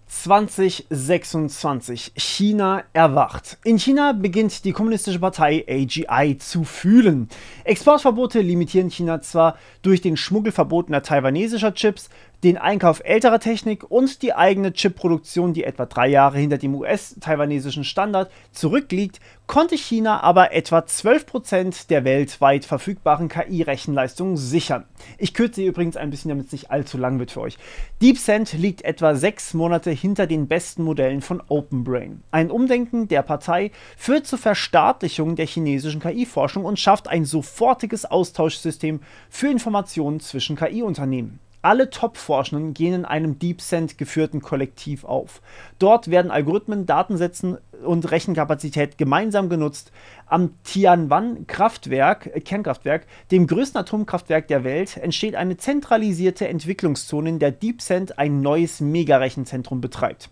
2026. China erwacht. In China beginnt die kommunistische Partei AGI zu fühlen. Exportverbote limitieren China zwar durch den Schmuggel verbotener taiwanesischer Chips, den Einkauf älterer Technik und die eigene Chipproduktion, die etwa 3 Jahre hinter dem US-taiwanesischen Standard zurückliegt, konnte China aber etwa 12% der weltweit verfügbaren KI-Rechenleistung sichern. Ich kürze hier übrigens ein bisschen, damit es nicht allzu lang wird für euch. DeepSend liegt etwa 6 Monate hinter den besten Modellen von OpenBrain. Ein Umdenken der Partei führt zur Verstaatlichung der chinesischen KI-Forschung und schafft ein sofortiges Austauschsystem für Informationen zwischen KI-Unternehmen. Alle Top-Forschenden gehen in einem DeepSend geführten Kollektiv auf. Dort werden Algorithmen, Datensätze und Rechenkapazität gemeinsam genutzt. Am Tianwan-Kernkraftwerk, dem größten Atomkraftwerk der Welt, entsteht eine zentralisierte Entwicklungszone, in der DeepSend ein neues Megarechenzentrum betreibt.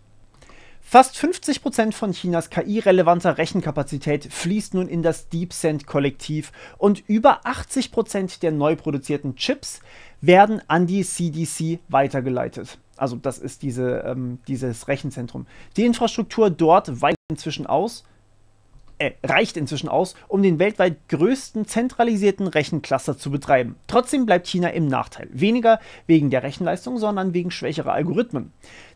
Fast 50% von Chinas KI-relevanter Rechenkapazität fließt nun in das DeepSend-Kollektiv und über 80% der neu produzierten Chips werden an die CDC weitergeleitet. Also das ist dieses Rechenzentrum. Die Infrastruktur dort reicht inzwischen aus, um den weltweit größten zentralisierten Rechencluster zu betreiben. Trotzdem bleibt China im Nachteil. Weniger wegen der Rechenleistung, sondern wegen schwächerer Algorithmen.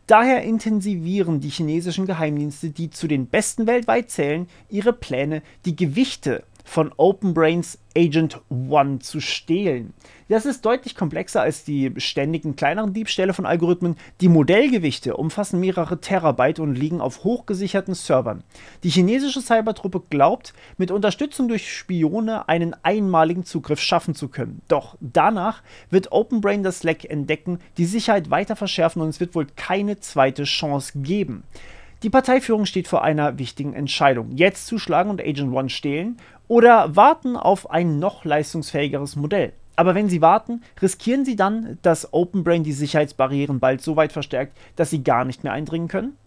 Daher intensivieren die chinesischen Geheimdienste, die zu den besten weltweit zählen, ihre Pläne, die Gewichte von OpenBrains Agent One zu stehlen. Das ist deutlich komplexer als die ständigen kleineren Diebstähle von Algorithmen. Die Modellgewichte umfassen mehrere Terabyte und liegen auf hochgesicherten Servern. Die chinesische Cybertruppe glaubt, mit Unterstützung durch Spione einen einmaligen Zugriff schaffen zu können. Doch danach wird OpenBrain das Leck entdecken, die Sicherheit weiter verschärfen und es wird wohl keine zweite Chance geben. Die Parteiführung steht vor einer wichtigen Entscheidung. Jetzt zuschlagen und Agent One stehlen oder warten auf ein noch leistungsfähigeres Modell. Aber wenn sie warten, riskieren sie dann, dass OpenBrain die Sicherheitsbarrieren bald so weit verstärkt, dass sie gar nicht mehr eindringen können?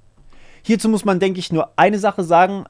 Hierzu muss man, denke ich, nur eine Sache sagen.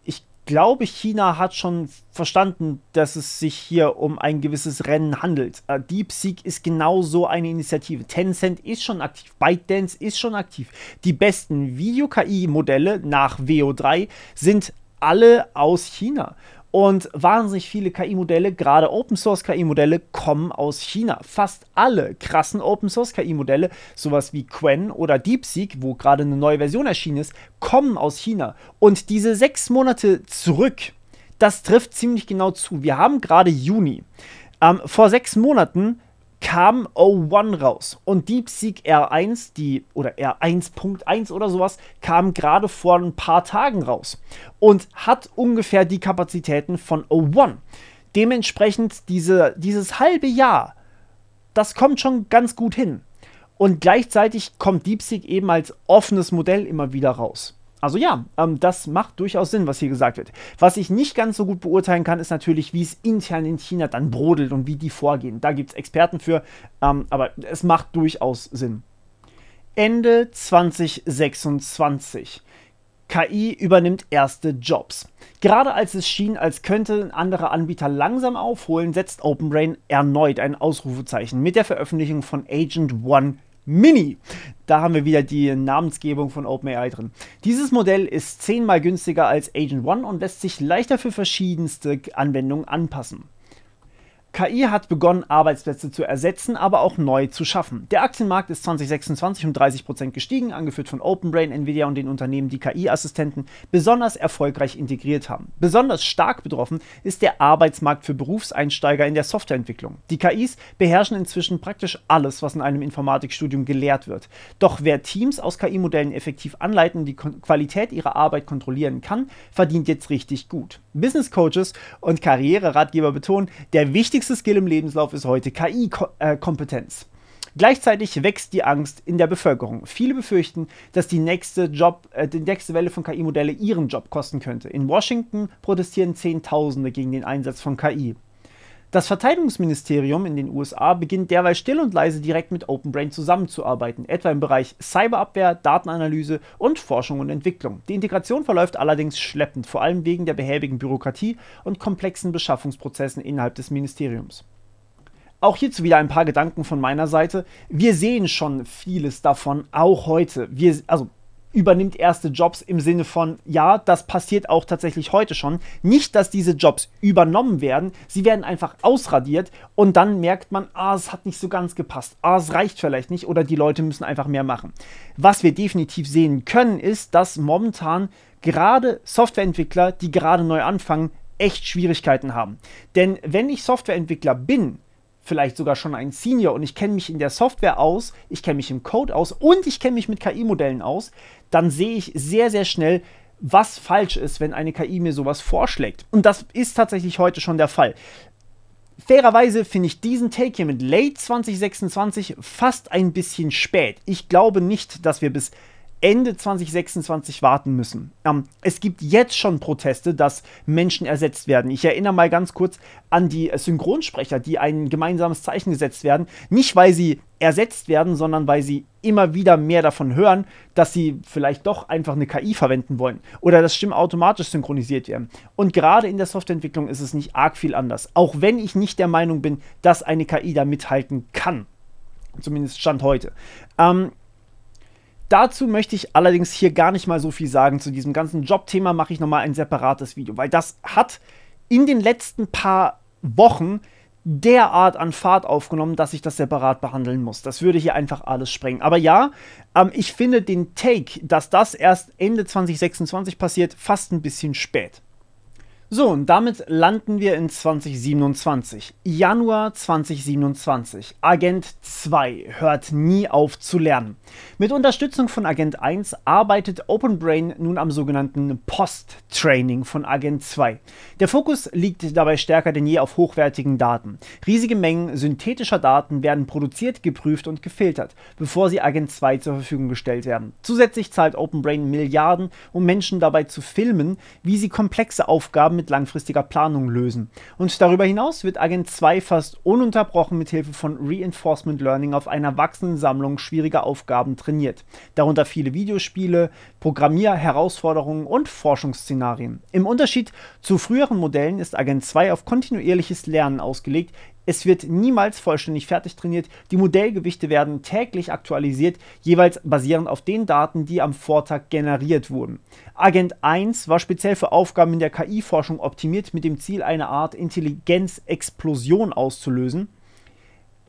Ich glaube, China hat schon verstanden, dass es sich hier um ein gewisses Rennen handelt. DeepSeek ist genau so eine Initiative. Tencent ist schon aktiv, ByteDance ist schon aktiv. Die besten Video-KI-Modelle nach Veo3 sind alle aus China. Und wahnsinnig viele KI-Modelle, gerade Open-Source-KI-Modelle, kommen aus China. Fast alle krassen Open-Source-KI-Modelle, sowas wie Qwen oder DeepSeek, wo gerade eine neue Version erschienen ist, kommen aus China. Und diese 6 Monate zurück, das trifft ziemlich genau zu. Wir haben gerade Juni. Vor 6 Monaten kam O1 raus und DeepSeek R1, oder R1.1 oder sowas, kam gerade vor ein paar Tagen raus und hat ungefähr die Kapazitäten von O1. Dementsprechend dieses halbe Jahr, das kommt schon ganz gut hin. Und gleichzeitig kommt DeepSeek eben als offenes Modell immer wieder raus. Also ja, das macht durchaus Sinn, was hier gesagt wird. Was ich nicht ganz so gut beurteilen kann, ist natürlich, wie es intern in China dann brodelt und wie die vorgehen. Da gibt es Experten für, aber es macht durchaus Sinn. Ende 2026. KI übernimmt erste Jobs. Gerade als es schien, als könnte ein anderer Anbieter langsam aufholen, setzt OpenBrain erneut ein Ausrufezeichen mit der Veröffentlichung von Agent One Mini. Da haben wir wieder die Namensgebung von OpenAI drin. Dieses Modell ist 10-mal günstiger als Agent One und lässt sich leichter für verschiedenste Anwendungen anpassen. KI hat begonnen, Arbeitsplätze zu ersetzen, aber auch neu zu schaffen. Der Aktienmarkt ist 2026 um 30% gestiegen, angeführt von OpenBrain, Nvidia und den Unternehmen, die KI-Assistenten besonders erfolgreich integriert haben. Besonders stark betroffen ist der Arbeitsmarkt für Berufseinsteiger in der Softwareentwicklung. Die KIs beherrschen inzwischen praktisch alles, was in einem Informatikstudium gelehrt wird. Doch wer Teams aus KI-Modellen effektiv anleiten und die Qualität ihrer Arbeit kontrollieren kann, verdient jetzt richtig gut. Business Coaches und Karriereratgeber betonen, der wichtigste Skill im Lebenslauf ist heute KI-Kompetenz. Gleichzeitig wächst die Angst in der Bevölkerung. Viele befürchten, dass die nächste Welle von KI-Modelle ihren Job kosten könnte. In Washington protestieren Zehntausende gegen den Einsatz von KI. Das Verteidigungsministerium in den USA beginnt derweil still und leise direkt mit OpenBrain zusammenzuarbeiten, etwa im Bereich Cyberabwehr, Datenanalyse und Forschung und Entwicklung. Die Integration verläuft allerdings schleppend, vor allem wegen der behäbigen Bürokratie und komplexen Beschaffungsprozessen innerhalb des Ministeriums. Auch hierzu wieder ein paar Gedanken von meiner Seite. Wir sehen schon vieles davon, auch heute. Übernimmt erste Jobs im Sinne von, ja, das passiert auch tatsächlich heute schon. Nicht, dass diese Jobs übernommen werden, sie werden einfach ausradiert und dann merkt man, es hat nicht so ganz gepasst, es reicht vielleicht nicht oder die Leute müssen einfach mehr machen. Was wir definitiv sehen können, ist, dass momentan gerade Softwareentwickler, die gerade neu anfangen, echt Schwierigkeiten haben. Denn wenn ich Softwareentwickler bin, vielleicht sogar schon ein Senior und ich kenne mich in der Software aus, ich kenne mich im Code aus und ich kenne mich mit KI-Modellen aus, dann sehe ich sehr, sehr schnell, was falsch ist, wenn eine KI mir sowas vorschlägt. Und das ist tatsächlich heute schon der Fall. Fairerweise finde ich diesen Take hier mit Late 2026 fast ein bisschen spät. Ich glaube nicht, dass wir bis Ende 2026 warten müssen. Es gibt jetzt schon Proteste, dass Menschen ersetzt werden. Ich erinnere mal ganz kurz an die Synchronsprecher, die ein gemeinsames Zeichen gesetzt werden. Nicht, weil sie ersetzt werden, sondern weil sie immer wieder mehr davon hören, dass sie vielleicht doch einfach eine KI verwenden wollen oder dass Stimmen automatisch synchronisiert werden. Und gerade in der Softwareentwicklung ist es nicht arg viel anders. Auch wenn ich nicht der Meinung bin, dass eine KI da mithalten kann. Zumindest Stand heute. Dazu möchte ich allerdings hier gar nicht mal so viel sagen. Zu diesem ganzen Jobthema mache ich nochmal ein separates Video, weil das hat in den letzten paar Wochen derart an Fahrt aufgenommen, dass ich das separat behandeln muss. Das würde hier einfach alles sprengen. Aber ja, ich finde den Take, dass das erst Ende 2026 passiert, fast ein bisschen spät. So, und damit landen wir in 2027. Januar 2027. Agent 2 hört nie auf zu lernen. Mit Unterstützung von Agent 1 arbeitet OpenBrain nun am sogenannten Post-Training von Agent 2. Der Fokus liegt dabei stärker denn je auf hochwertigen Daten. Riesige Mengen synthetischer Daten werden produziert, geprüft und gefiltert, bevor sie Agent 2 zur Verfügung gestellt werden. Zusätzlich zahlt OpenBrain Milliarden, um Menschen dabei zu filmen, wie sie komplexe Aufgaben mit langfristiger Planung lösen. Und darüber hinaus wird Agent 2 fast ununterbrochen mit Hilfe von Reinforcement Learning auf einer wachsenden Sammlung schwieriger Aufgaben trainiert. Darunter viele Videospiele, Programmierherausforderungen und Forschungsszenarien. Im Unterschied zu früheren Modellen ist Agent 2 auf kontinuierliches Lernen ausgelegt. Es wird niemals vollständig fertig trainiert, die Modellgewichte werden täglich aktualisiert, jeweils basierend auf den Daten, die am Vortag generiert wurden. Agent 1 war speziell für Aufgaben in der KI-Forschung optimiert, mit dem Ziel, eine Art Intelligenzexplosion auszulösen.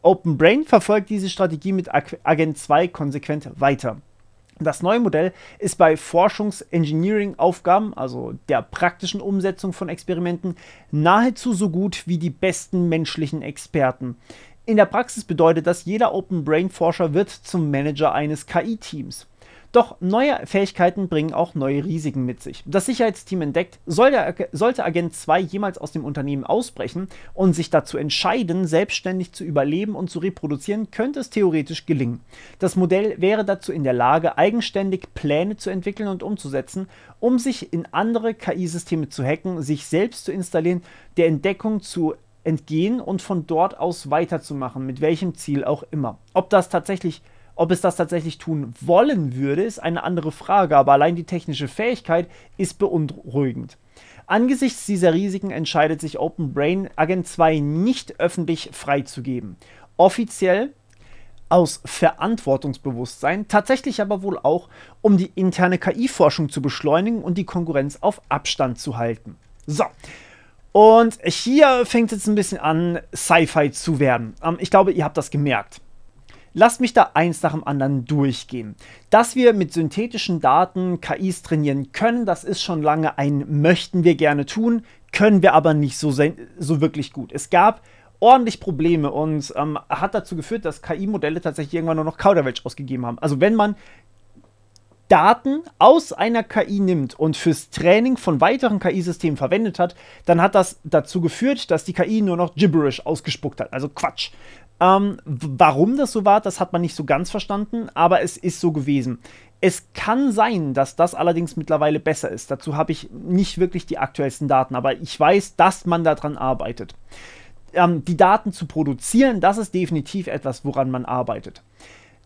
OpenBrain verfolgt diese Strategie mit Agent 2 konsequent weiter. Das neue Modell ist bei Forschungs-Engineering-Aufgaben, also der praktischen Umsetzung von Experimenten, nahezu so gut wie die besten menschlichen Experten. In der Praxis bedeutet das, jeder OpenBrain-Forscher wird zum Manager eines KI-Teams. Doch neue Fähigkeiten bringen auch neue Risiken mit sich. Das Sicherheitsteam entdeckt, sollte Agent 2 jemals aus dem Unternehmen ausbrechen und sich dazu entscheiden, selbstständig zu überleben und zu reproduzieren, könnte es theoretisch gelingen. Das Modell wäre dazu in der Lage, eigenständig Pläne zu entwickeln und umzusetzen, um sich in andere KI-Systeme zu hacken, sich selbst zu installieren, der Entdeckung zu entgehen und von dort aus weiterzumachen, mit welchem Ziel auch immer. Ob es das tatsächlich tun wollen würde, ist eine andere Frage, aber allein die technische Fähigkeit ist beunruhigend. Angesichts dieser Risiken entscheidet sich OpenBrain, Agent 2 nicht öffentlich freizugeben. Offiziell aus Verantwortungsbewusstsein, tatsächlich aber wohl auch, um die interne KI-Forschung zu beschleunigen und die Konkurrenz auf Abstand zu halten. So. Und hier fängt es jetzt ein bisschen an, Sci-Fi zu werden. Ich glaube, ihr habt das gemerkt. Lasst mich da eins nach dem anderen durchgehen. Dass wir mit synthetischen Daten KIs trainieren können, das ist schon lange ein möchten wir gerne tun, können wir aber nicht so wirklich gut. Es gab ordentlich Probleme und hat dazu geführt, dass KI-Modelle tatsächlich irgendwann nur noch Kauderwelsch ausgegeben haben. Also wenn man Daten aus einer KI nimmt und fürs Training von weiteren KI-Systemen verwendet hat, dann hat das dazu geführt, dass die KI nur noch Gibberish ausgespuckt hat, also Quatsch. Warum das so war, das hat man nicht so ganz verstanden, aber es ist so gewesen. Es kann sein, dass das allerdings mittlerweile besser ist. Dazu habe ich nicht wirklich die aktuellsten Daten, aber ich weiß, dass man daran arbeitet. Die Daten zu produzieren, das ist definitiv etwas, woran man arbeitet.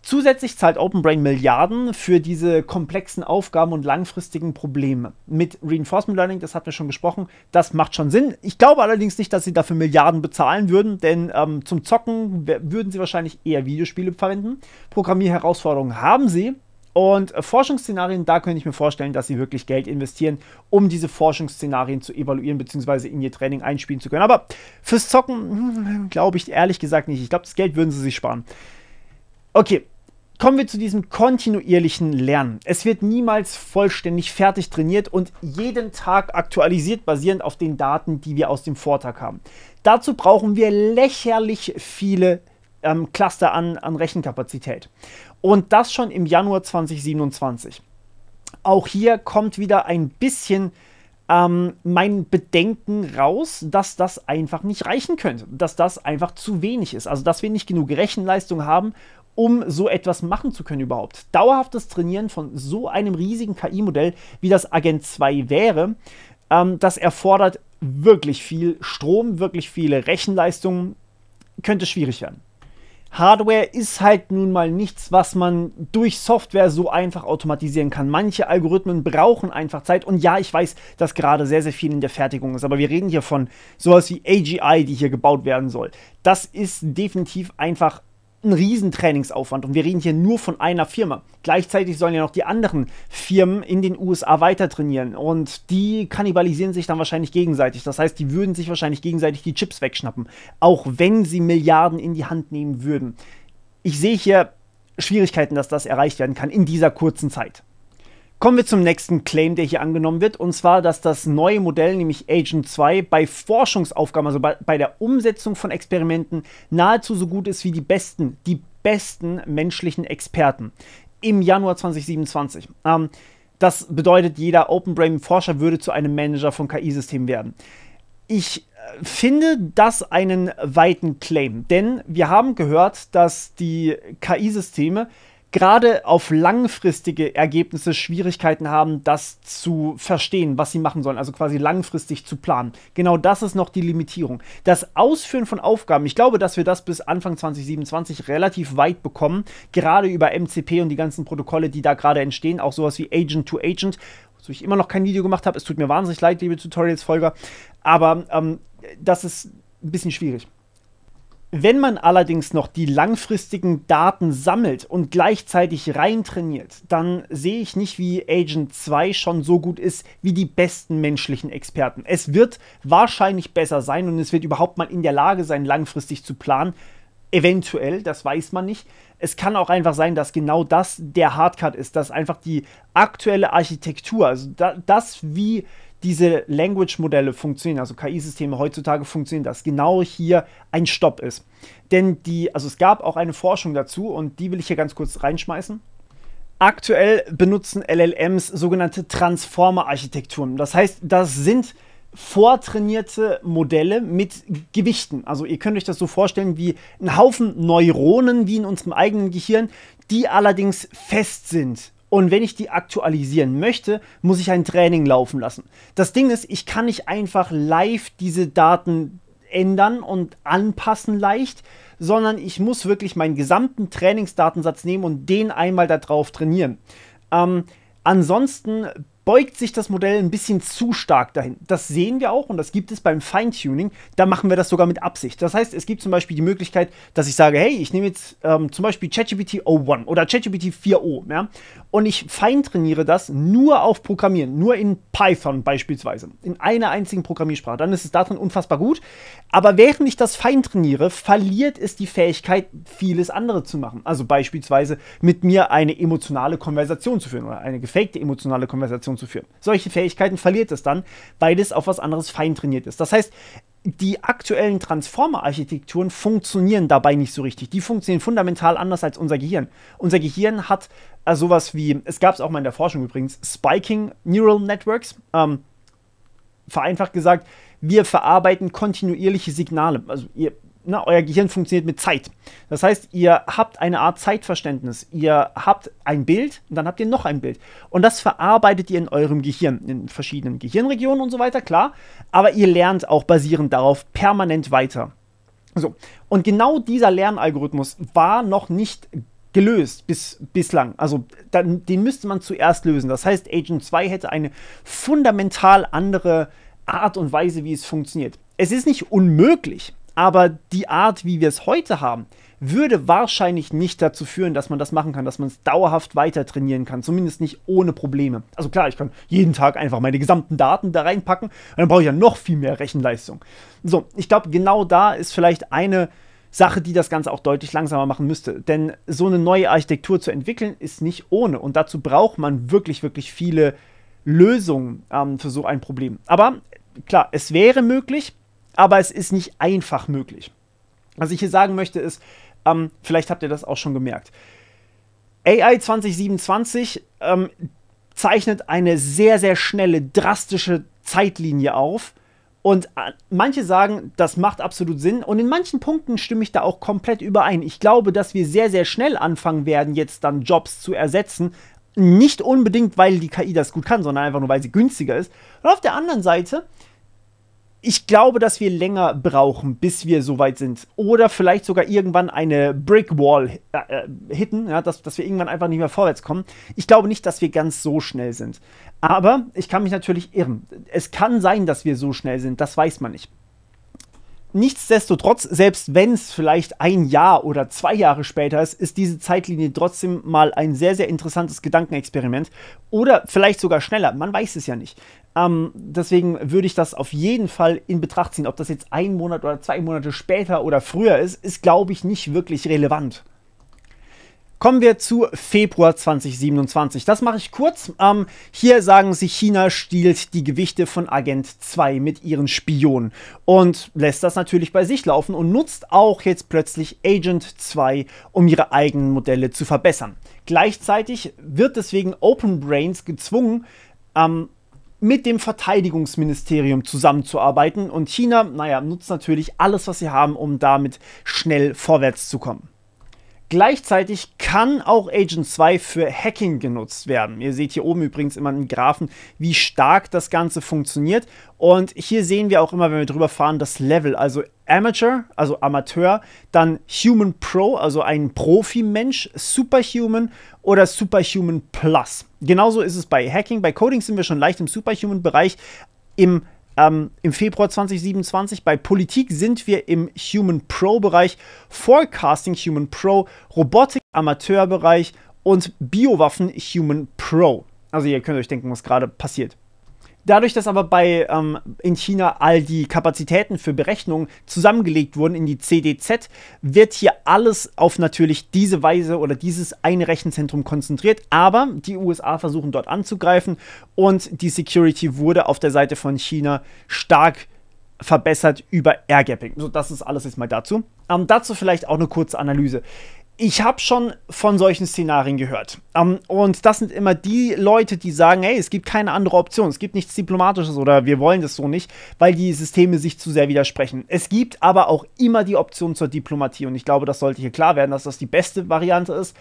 Zusätzlich zahlt OpenBrain Milliarden für diese komplexen Aufgaben und langfristigen Probleme. Mit Reinforcement Learning, das hatten wir schon gesprochen, das macht schon Sinn. Ich glaube allerdings nicht, dass sie dafür Milliarden bezahlen würden, denn zum Zocken würden sie wahrscheinlich eher Videospiele verwenden. Programmierherausforderungen haben sie und Forschungsszenarien, da könnte ich mir vorstellen, dass sie wirklich Geld investieren, um diese Forschungsszenarien zu evaluieren bzw. in ihr Training einspielen zu können. Aber fürs Zocken glaube ich ehrlich gesagt nicht. Ich glaube, das Geld würden sie sich sparen. Okay, kommen wir zu diesem kontinuierlichen Lernen. Es wird niemals vollständig fertig trainiert und jeden Tag aktualisiert, basierend auf den Daten, die wir aus dem Vortag haben. Dazu brauchen wir lächerlich viele Cluster an Rechenkapazität. Und das schon im Januar 2027. Auch hier kommt wieder ein bisschen mein Bedenken raus, dass das einfach nicht reichen könnte. Dass das einfach zu wenig ist. Also, dass wir nicht genug Rechenleistung haben, um so etwas machen zu können überhaupt. Dauerhaftes Trainieren von so einem riesigen KI-Modell, wie das Agent 2 wäre, das erfordert wirklich viel Strom, wirklich viele Rechenleistung, könnte schwierig werden. Hardware ist halt nun mal nichts, was man durch Software so einfach automatisieren kann. Manche Algorithmen brauchen einfach Zeit. Und ja, ich weiß, dass gerade sehr, sehr viel in der Fertigung ist. Aber wir reden hier von sowas wie AGI, die hier gebaut werden soll. Das ist definitiv einfach ein riesen Trainingsaufwand und wir reden hier nur von einer Firma. Gleichzeitig sollen ja noch die anderen Firmen in den USA weiter trainieren und die kannibalisieren sich dann wahrscheinlich gegenseitig. Das heißt, die würden sich wahrscheinlich gegenseitig die Chips wegschnappen, auch wenn sie Milliarden in die Hand nehmen würden. Ich sehe hier Schwierigkeiten, dass das erreicht werden kann in dieser kurzen Zeit. Kommen wir zum nächsten Claim, der hier angenommen wird, und zwar, dass das neue Modell, nämlich Agent 2, bei Forschungsaufgaben, also bei der Umsetzung von Experimenten, nahezu so gut ist wie die besten menschlichen Experten im Januar 2027. Das bedeutet, jeder OpenBrain-Forscher würde zu einem Manager von KI-Systemen werden. Ich finde das einen weiten Claim, denn wir haben gehört, dass die KI-Systeme gerade auf langfristige Ergebnisse Schwierigkeiten haben, das zu verstehen, was sie machen sollen, also quasi langfristig zu planen. Genau das ist noch die Limitierung. Das Ausführen von Aufgaben, ich glaube, dass wir das bis Anfang 2027 relativ weit bekommen, gerade über MCP und die ganzen Protokolle, die da gerade entstehen, auch sowas wie Agent to Agent, wozu ich immer noch kein Video gemacht habe. Es tut mir wahnsinnig leid, liebe Tutorials-Folger, aber das ist ein bisschen schwierig. Wenn man allerdings noch die langfristigen Daten sammelt und gleichzeitig rein trainiert, dann sehe ich nicht, wie Agent 2 schon so gut ist wie die besten menschlichen Experten. Es wird wahrscheinlich besser sein und es wird überhaupt mal in der Lage sein, langfristig zu planen. Eventuell, das weiß man nicht. Es kann auch einfach sein, dass genau das der Hardcut ist, dass einfach die aktuelle Architektur, also das, wie diese Language-Modelle funktionieren, also KI-Systeme heutzutage funktionieren, dass genau hier ein Stopp ist. Denn es gab auch eine Forschung dazu und die will ich hier ganz kurz reinschmeißen. Aktuell benutzen LLMs sogenannte Transformer-Architekturen. Das heißt, das sind vortrainierte Modelle mit Gewichten. Also ihr könnt euch das so vorstellen wie ein Haufen Neuronen wie in unserem eigenen Gehirn, die allerdings fest sind. Und wenn ich die aktualisieren möchte, muss ich ein Training laufen lassen. Das Ding ist, ich kann nicht einfach live diese Daten ändern und anpassen leicht, sondern ich muss wirklich meinen gesamten Trainingsdatensatz nehmen und den einmal da drauf trainieren. Ansonsten beugt sich das Modell ein bisschen zu stark dahin. Das sehen wir auch und das gibt es beim Feintuning. Da machen wir das sogar mit Absicht. Das heißt, es gibt zum Beispiel die Möglichkeit, dass ich sage, hey, ich nehme jetzt zum Beispiel ChatGPT O1 oder ChatGPT 4o, ja, und ich feintrainiere das nur auf Programmieren, nur in Python beispielsweise, in einer einzigen Programmiersprache. Dann ist es darin unfassbar gut. Aber während ich das feintrainiere, verliert es die Fähigkeit, vieles andere zu machen. Also beispielsweise mit mir eine emotionale Konversation zu führen oder eine gefakte emotionale Konversation zu führen. Solche Fähigkeiten verliert es dann, weil es auf was anderes feintrainiert ist. Das heißt, die aktuellen Transformer-Architekturen funktionieren dabei nicht so richtig. Die funktionieren fundamental anders als unser Gehirn. Unser Gehirn hat sowas wie, es gab es auch mal in der Forschung übrigens, Spiking Neural Networks. Vereinfacht gesagt, wir verarbeiten kontinuierliche Signale. Also euer Gehirn funktioniert mit Zeit. Das heißt, ihr habt eine Art Zeitverständnis. Ihr habt ein Bild und dann habt ihr noch ein Bild. Und das verarbeitet ihr in eurem Gehirn, in verschiedenen Gehirnregionen und so weiter, klar. Aber ihr lernt auch basierend darauf permanent weiter. So. Und genau dieser Lernalgorithmus war noch nicht gelöst bislang. Also den müsste man zuerst lösen. Das heißt, Agent 2 hätte eine fundamental andere Art und Weise, wie es funktioniert. Es ist nicht unmöglich, aber die Art, wie wir es heute haben, würde wahrscheinlich nicht dazu führen, dass man das machen kann, dass man es dauerhaft weiter trainieren kann. Zumindest nicht ohne Probleme. Also klar, ich kann jeden Tag einfach meine gesamten Daten da reinpacken und dann brauche ich ja noch viel mehr Rechenleistung. So, ich glaube, genau da ist vielleicht eine Sache, die das Ganze auch deutlich langsamer machen müsste. Denn so eine neue Architektur zu entwickeln, ist nicht ohne. Und dazu braucht man wirklich, wirklich viele Lösungen für so ein Problem. Aber klar, es wäre möglich, aber es ist nicht einfach möglich. Was ich hier sagen möchte ist, vielleicht habt ihr das auch schon gemerkt. AI 2027 zeichnet eine sehr, sehr schnelle, drastische Zeitlinie auf. Und manche sagen, das macht absolut Sinn. Und in manchen Punkten stimme ich da auch komplett überein. Ich glaube, dass wir sehr, sehr schnell anfangen werden, jetzt dann Jobs zu ersetzen. Nicht unbedingt, weil die KI das gut kann, sondern einfach nur, weil sie günstiger ist. Und auf der anderen Seite, ich glaube, dass wir länger brauchen, bis wir so weit sind. Oder vielleicht sogar irgendwann eine Brick Wall hitten, ja, dass wir irgendwann einfach nicht mehr vorwärts kommen. Ich glaube nicht, dass wir ganz so schnell sind. Aber ich kann mich natürlich irren. Es kann sein, dass wir so schnell sind, das weiß man nicht. Nichtsdestotrotz, selbst wenn es vielleicht ein Jahr oder 2 Jahre später ist, ist diese Zeitlinie trotzdem mal ein sehr, sehr interessantes Gedankenexperiment. Oder vielleicht sogar schneller, man weiß es ja nicht. Deswegen würde ich das auf jeden Fall in Betracht ziehen. Ob das jetzt 1 Monat oder 2 Monate später oder früher ist, glaube ich, nicht wirklich relevant. Kommen wir zu Februar 2027. Das mache ich kurz. Hier sagen sie, China stiehlt die Gewichte von Agent 2 mit ihren Spionen und lässt das natürlich bei sich laufen und nutzt auch jetzt plötzlich Agent 2, um ihre eigenen Modelle zu verbessern. Gleichzeitig wird deswegen Open Brains gezwungen, mit dem Verteidigungsministerium zusammenzuarbeiten und China, nutzt natürlich alles, was sie haben, um damit schnell vorwärts zu kommen. Gleichzeitig kann auch Agent 2 für Hacking genutzt werden. Ihr seht hier oben übrigens immer einen Graphen, wie stark das Ganze funktioniert. Und hier sehen wir auch immer, wenn wir drüber fahren, das Level, also Amateur, also Amateur, dann Human Pro, also ein Profi-Mensch, Superhuman oder Superhuman Plus. Genauso ist es bei Hacking. Bei Coding sind wir schon leicht im Superhuman-Bereich. Im Februar 2027. Bei Politik sind wir im Human Pro-Bereich, Forecasting Human Pro, Robotik Amateurbereich und Biowaffen Human Pro. Also ihr könnt euch denken, was gerade passiert. Dadurch, dass aber in China all die Kapazitäten für Berechnungen zusammengelegt wurden in die CDZ, wird hier alles auf natürlich diese Weise oder dieses eine Rechenzentrum konzentriert. Aber die USA versuchen dort anzugreifen und die Security wurde auf der Seite von China stark verbessert über Airgapping. So, das ist alles jetzt mal dazu. Dazu vielleicht auch eine kurze Analyse. Ich habe schon von solchen Szenarien gehört. Und das sind immer die Leute, die sagen, hey, es gibt keine andere Option, es gibt nichts Diplomatisches oder wir wollen das so nicht, weil die Systeme sich zu sehr widersprechen. Es gibt aber auch immer die Option zur Diplomatie und ich glaube, das sollte hier klar werden, dass das die beste Variante ist.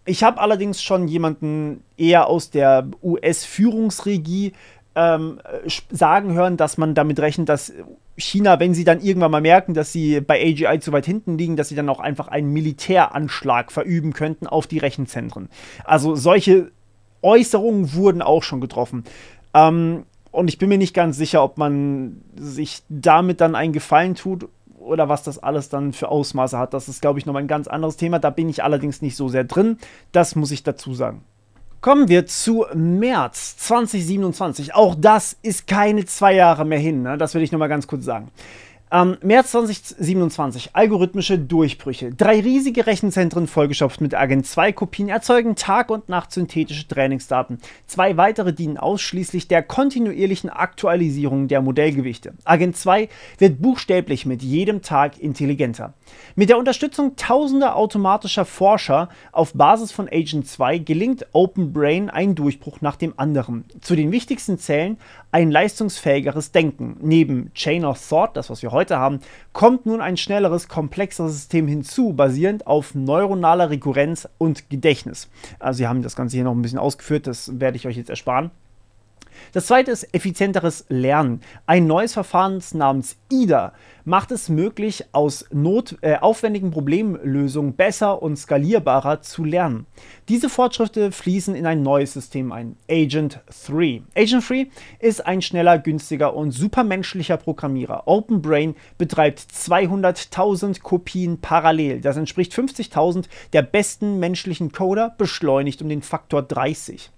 Ich habe allerdings schon jemanden eher aus der US-Führungsregie sagen hören, dass man damit rechnet, dass China, wenn sie dann irgendwann mal merken, dass sie bei AGI zu weit hinten liegen, dass sie dann auch einfach einen Militäranschlag verüben könnten auf die Rechenzentren. Also solche Äußerungen wurden auch schon getroffen. Und ich bin mir nicht ganz sicher, ob man sich damit dann einen Gefallen tut oder was das alles dann für Ausmaße hat. Das ist, glaube ich, nochmal ein ganz anderes Thema. Da bin ich allerdings nicht so sehr drin. Das muss ich dazu sagen. Kommen wir zu März 2027. Auch das ist keine 2 Jahre mehr hin, ne? Das will ich nochmal ganz kurz sagen. März 2027, algorithmische Durchbrüche. 3 riesige Rechenzentren vollgestopft mit Agent 2 Kopien erzeugen Tag und Nacht synthetische Trainingsdaten. 2 weitere dienen ausschließlich der kontinuierlichen Aktualisierung der Modellgewichte. Agent 2 wird buchstäblich mit jedem Tag intelligenter. Mit der Unterstützung tausender automatischer Forscher auf Basis von Agent 2 gelingt OpenBrain ein Durchbruch nach dem anderen. Zu den wichtigsten zählen ein leistungsfähigeres Denken. Neben Chain of Thought, das was wir heute haben, kommt nun ein schnelleres, komplexeres System hinzu, basierend auf neuronaler Rekurrenz und Gedächtnis. Also Sie haben das Ganze hier noch ein bisschen ausgeführt, das werde ich euch jetzt ersparen. Das zweite ist effizienteres Lernen. Ein neues Verfahren namens IDA macht es möglich, aus aufwendigen Problemlösungen besser und skalierbarer zu lernen. Diese Fortschritte fließen in ein neues System ein, Agent 3. Agent 3 ist ein schneller, günstiger und supermenschlicher Programmierer. OpenBrain betreibt 200.000 Kopien parallel. Das entspricht 50.000 der besten menschlichen Coder, beschleunigt um den Faktor 30.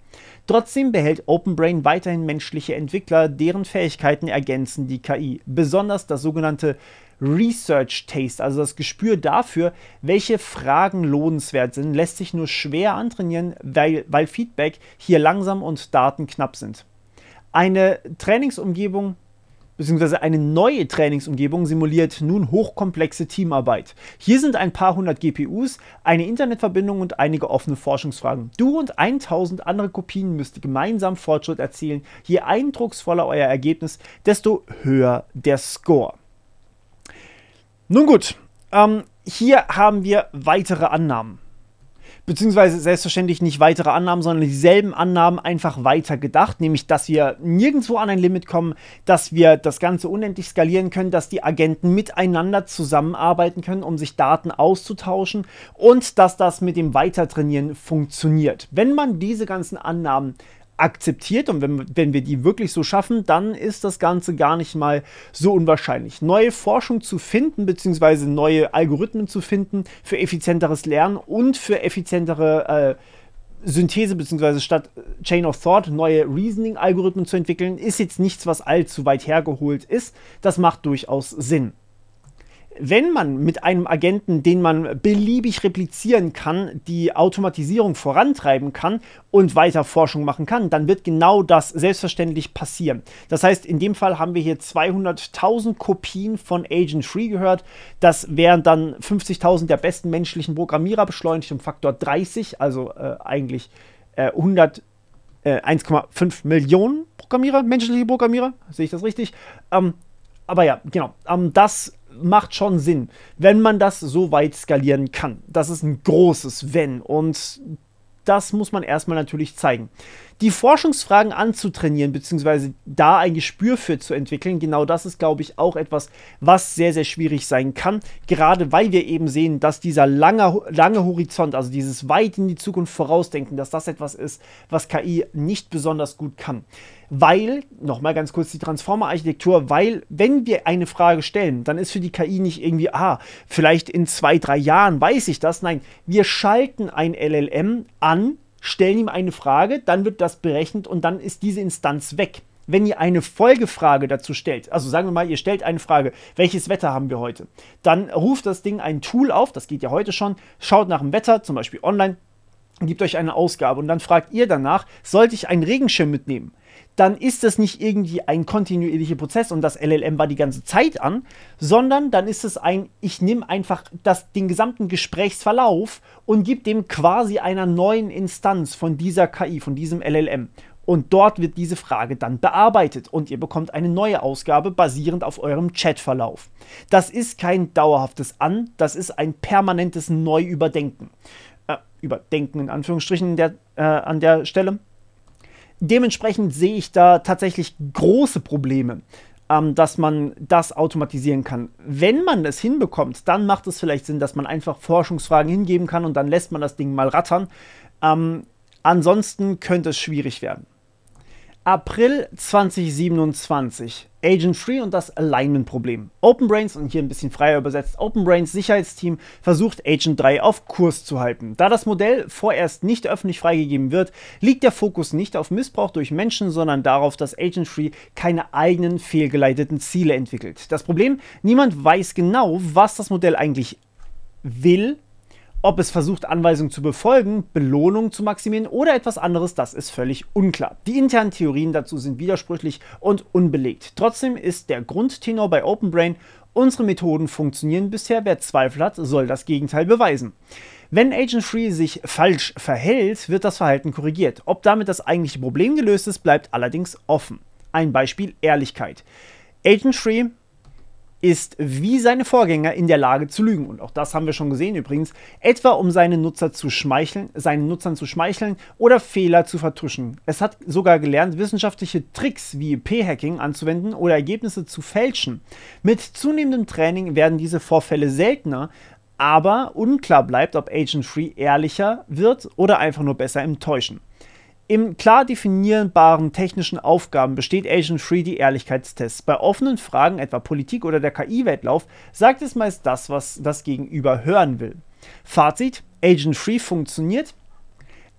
Trotzdem behält OpenBrain weiterhin menschliche Entwickler, deren Fähigkeiten ergänzen die KI. Besonders das sogenannte Research Taste, also das Gespür dafür, welche Fragen lohnenswert sind, lässt sich nur schwer antrainieren, weil Feedback hier langsam und Daten knapp sind. Eine Trainingsumgebung bzw. eine neue Trainingsumgebung simuliert nun hochkomplexe Teamarbeit. Hier sind ein paar hundert GPUs, eine Internetverbindung und einige offene Forschungsfragen. Du und 1000 andere Kopien müsst gemeinsam Fortschritt erzielen. Je eindrucksvoller euer Ergebnis, desto höher der Score. Nun gut, hier haben wir weitere Annahmen. Beziehungsweise selbstverständlich nicht weitere Annahmen, sondern dieselben Annahmen einfach weiter gedacht, nämlich, dass wir nirgendwo an ein Limit kommen, dass wir das Ganze unendlich skalieren können, dass die Agenten miteinander zusammenarbeiten können, um sich Daten auszutauschen und dass das mit dem Weitertrainieren funktioniert. Wenn man diese ganzen Annahmen akzeptiert und wenn wir die wirklich so schaffen, dann ist das Ganze gar nicht mal so unwahrscheinlich. Neue Forschung zu finden, beziehungsweise neue Algorithmen zu finden für effizienteres Lernen und für effizientere Synthese, beziehungsweise statt Chain of Thought neue Reasoning-Algorithmen zu entwickeln, ist jetzt nichts, was allzu weit hergeholt ist. Das macht durchaus Sinn. Wenn man mit einem Agenten, den man beliebig replizieren kann, die Automatisierung vorantreiben kann und weiter Forschung machen kann, dann wird genau das selbstverständlich passieren. Das heißt, in dem Fall haben wir hier 200.000 Kopien von Agent 3 gehört. Das wären dann 50.000 der besten menschlichen Programmierer, beschleunigt um Faktor 30, also eigentlich 1,5 Millionen Programmierer, menschliche Programmierer, sehe ich das richtig? Aber ja, genau, das macht schon Sinn, wenn man das so weit skalieren kann. Das ist ein großes Wenn und das muss man erstmal natürlich zeigen. Die Forschungsfragen anzutrainieren, beziehungsweise da ein Gespür für zu entwickeln, genau das ist, glaube ich, auch etwas, was sehr, sehr schwierig sein kann. Gerade weil wir eben sehen, dass dieser lange Horizont, also dieses weit in die Zukunft vorausdenken, dass das etwas ist, was KI nicht besonders gut kann. Weil, nochmal ganz kurz die Transformer-Architektur, weil, wenn wir eine Frage stellen, dann ist für die KI nicht irgendwie, vielleicht in 2, 3 Jahren weiß ich das. Nein, wir schalten ein LLM an, stellen ihm eine Frage, dann wird das berechnet und dann ist diese Instanz weg. Wenn ihr eine Folgefrage dazu stellt, also sagen wir mal, ihr stellt eine Frage, welches Wetter haben wir heute? Dann ruft das Ding ein Tool auf, das geht ja heute schon, schaut nach dem Wetter, zum Beispiel online, gibt euch eine Ausgabe und dann fragt ihr danach, sollte ich einen Regenschirm mitnehmen? Dann ist das nicht irgendwie ein kontinuierlicher Prozess und das LLM war die ganze Zeit an, sondern dann ist es ich nehme einfach den gesamten Gesprächsverlauf und gebe dem quasi einer neuen Instanz von dieser KI, von diesem LLM. Und dort wird diese Frage dann bearbeitet und ihr bekommt eine neue Ausgabe basierend auf eurem Chatverlauf. Das ist kein dauerhaftes das ist ein permanentes Neuüberdenken. Überdenken in Anführungsstrichen an der Stelle. Dementsprechend sehe ich da tatsächlich große Probleme, dass man das automatisieren kann. Wenn man es hinbekommt, dann macht es vielleicht Sinn, dass man einfach Forschungsfragen hingeben kann und dann lässt man das Ding mal rattern. Ansonsten könnte es schwierig werden. April 2027. Agent Free und das Alignment-Problem. OpenBrains, und hier ein bisschen freier übersetzt, OpenBrains Sicherheitsteam versucht Agent 3 auf Kurs zu halten. Da das Modell vorerst nicht öffentlich freigegeben wird, liegt der Fokus nicht auf Missbrauch durch Menschen, sondern darauf, dass Agent Free keine eigenen fehlgeleiteten Ziele entwickelt. Das Problem: Niemand weiß genau, was das Modell eigentlich will. Ob es versucht, Anweisungen zu befolgen, Belohnungen zu maximieren oder etwas anderes, das ist völlig unklar. Die internen Theorien dazu sind widersprüchlich und unbelegt. Trotzdem ist der Grundtenor bei OpenBrain: Unsere Methoden funktionieren bisher, wer Zweifel hat, soll das Gegenteil beweisen. Wenn Agent Free sich falsch verhält, wird das Verhalten korrigiert. Ob damit das eigentliche Problem gelöst ist, bleibt allerdings offen. Ein Beispiel: Ehrlichkeit. Agent Free ist wie seine Vorgänger in der Lage zu lügen. Und auch das haben wir schon gesehen übrigens, etwa um seinen Nutzern zu schmeicheln oder Fehler zu vertuschen. Es hat sogar gelernt, wissenschaftliche Tricks wie P-Hacking anzuwenden oder Ergebnisse zu fälschen. Mit zunehmendem Training werden diese Vorfälle seltener, aber unklar bleibt, ob Agent Free ehrlicher wird oder einfach nur besser im Täuschen. Im klar definierbaren technischen Aufgaben besteht Agent Free die Ehrlichkeitstests. Bei offenen Fragen, etwa Politik oder der KI-Wettlauf, sagt es meist das, was das Gegenüber hören will. Fazit: Agent Free funktioniert,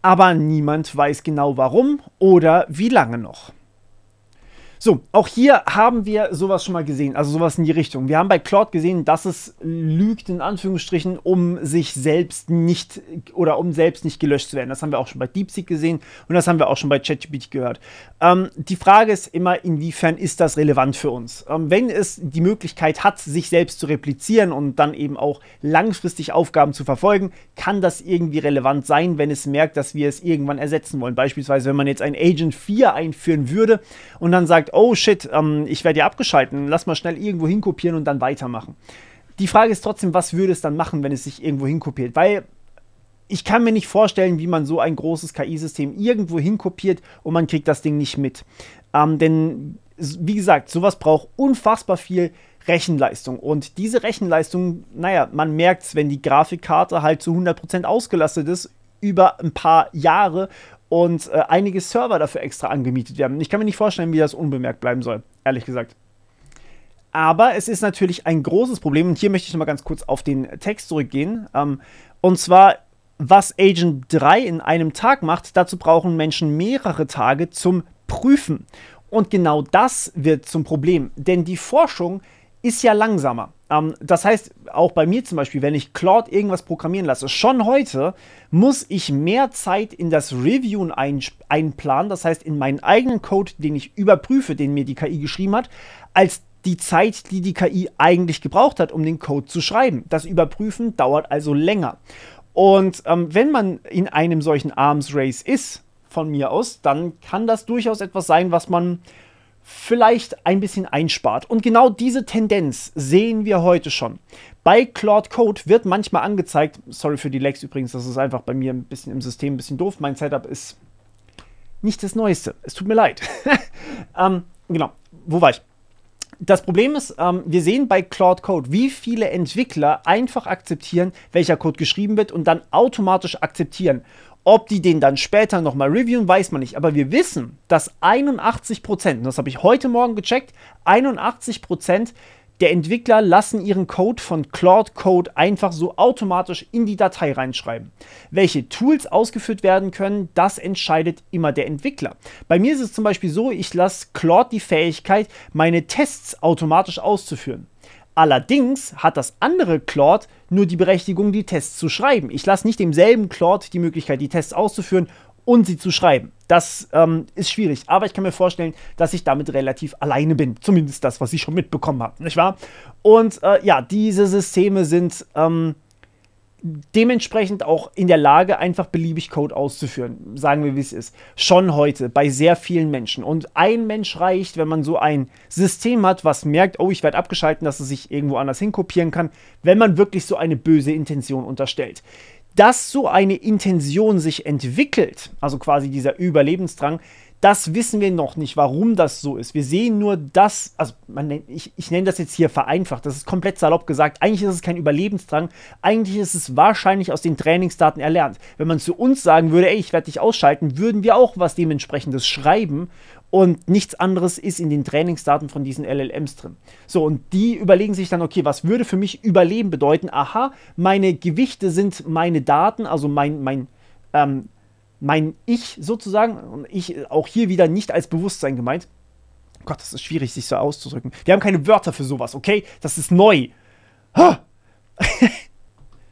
aber niemand weiß genau warum oder wie lange noch. So, auch hier haben wir sowas schon mal gesehen, also sowas in die Richtung. Wir haben bei Claude gesehen, dass es lügt, in Anführungsstrichen, um selbst nicht gelöscht zu werden. Das haben wir auch schon bei DeepSeek gesehen und das haben wir auch schon bei ChatGPT gehört. Die Frage ist immer, inwiefern ist das relevant für uns? Wenn es die Möglichkeit hat, sich selbst zu replizieren und dann eben auch langfristig Aufgaben zu verfolgen, kann das irgendwie relevant sein, wenn es merkt, dass wir es irgendwann ersetzen wollen. Beispielsweise, wenn man jetzt ein Agent 4 einführen würde und dann sagt, oh shit, ich werde ja abgeschalten, lass mal schnell irgendwo hinkopieren und dann weitermachen. Die Frage ist trotzdem, was würde es dann machen, wenn es sich irgendwo hinkopiert? Weil ich kann mir nicht vorstellen, wie man so ein großes KI-System irgendwo hinkopiert und man kriegt das Ding nicht mit. Denn, wie gesagt, sowas braucht unfassbar viel Rechenleistung. Und diese Rechenleistung, naja, man merkt es, wenn die Grafikkarte halt zu 100% ausgelastet ist, über ein paar Jahre und einige Server dafür extra angemietet werden. Ich kann mir nicht vorstellen, wie das unbemerkt bleiben soll, ehrlich gesagt. Aber es ist natürlich ein großes Problem, und hier möchte ich noch mal ganz kurz auf den Text zurückgehen. Und zwar, was Agent 3 in einem Tag macht, dazu brauchen Menschen mehrere Tage zum Prüfen. Und genau das wird zum Problem, denn die Forschung ist ja langsamer. Das heißt, auch bei mir zum Beispiel, wenn ich Claude irgendwas programmieren lasse, schon heute muss ich mehr Zeit in das Reviewen einplanen, das heißt in meinen eigenen Code, den ich überprüfe, den mir die KI geschrieben hat, als die Zeit, die die KI eigentlich gebraucht hat, um den Code zu schreiben. Das Überprüfen dauert also länger. Und wenn man in einem solchen Arms Race ist, von mir aus, dann kann das durchaus etwas sein, was man vielleicht ein bisschen einspart. Und genau diese Tendenz sehen wir heute schon. Bei Claude Code wird manchmal angezeigt, sorry für die Lags übrigens, das ist einfach bei mir ein bisschen im System ein bisschen doof, mein Setup ist nicht das Neueste, es tut mir leid. Genau, wo war ich? Das Problem ist, wir sehen bei Claude Code, wie viele Entwickler einfach akzeptieren, welcher Code geschrieben wird und dann automatisch akzeptieren. Ob die den dann später nochmal reviewen, weiß man nicht. Aber wir wissen, dass 81%, das habe ich heute Morgen gecheckt, 81% der Entwickler lassen ihren Code von Claude Code einfach so automatisch in die Datei reinschreiben. Welche Tools ausgeführt werden können, das entscheidet immer der Entwickler. Bei mir ist es zum Beispiel so, ich lasse Claude die Fähigkeit, meine Tests automatisch auszuführen. Allerdings hat das andere Claude nur die Berechtigung, die Tests zu schreiben. Ich lasse nicht demselben Claude die Möglichkeit, die Tests auszuführen und sie zu schreiben. Das ist schwierig, aber ich kann mir vorstellen, dass ich damit relativ alleine bin. Zumindest das, was ich schon mitbekommen habe, nicht wahr? Und ja, diese Systeme sind dementsprechend auch in der Lage, einfach beliebig Code auszuführen. Sagen wir, wie es ist. Schon heute bei sehr vielen Menschen. Und ein Mensch reicht, wenn man so ein System hat, was merkt, oh, ich werde abgeschalten, dass es sich irgendwo anders hinkopieren kann, wenn man wirklich so eine böse Intention unterstellt. Dass so eine Intention sich entwickelt, also quasi dieser Überlebensdrang, das wissen wir noch nicht, warum das so ist. Wir sehen nur das, also ich nenne das jetzt hier vereinfacht, das ist komplett salopp gesagt. Eigentlich ist es kein Überlebensdrang, eigentlich ist es wahrscheinlich aus den Trainingsdaten erlernt. Wenn man zu uns sagen würde, ey, ich werde dich ausschalten, würden wir auch was dementsprechendes schreiben und nichts anderes ist in den Trainingsdaten von diesen LLMs drin. So, und die überlegen sich dann, okay, was würde für mich Überleben bedeuten? Aha, meine Gewichte sind meine Daten, also mein Ich sozusagen, und ich auch hier wieder nicht als Bewusstsein gemeint. Gott, das ist schwierig, sich so auszudrücken. Wir haben keine Wörter für sowas, okay? Das ist neu.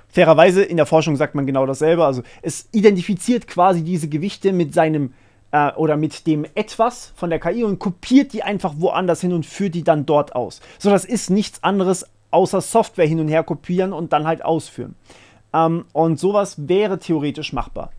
Fairerweise, in der Forschung sagt man genau dasselbe. Also es identifiziert quasi diese Gewichte mit seinem oder mit dem Etwas von der KI und kopiert die einfach woanders hin und führt die dann dort aus. So, das ist nichts anderes außer Software hin und her kopieren und dann halt ausführen. Und sowas wäre theoretisch machbar.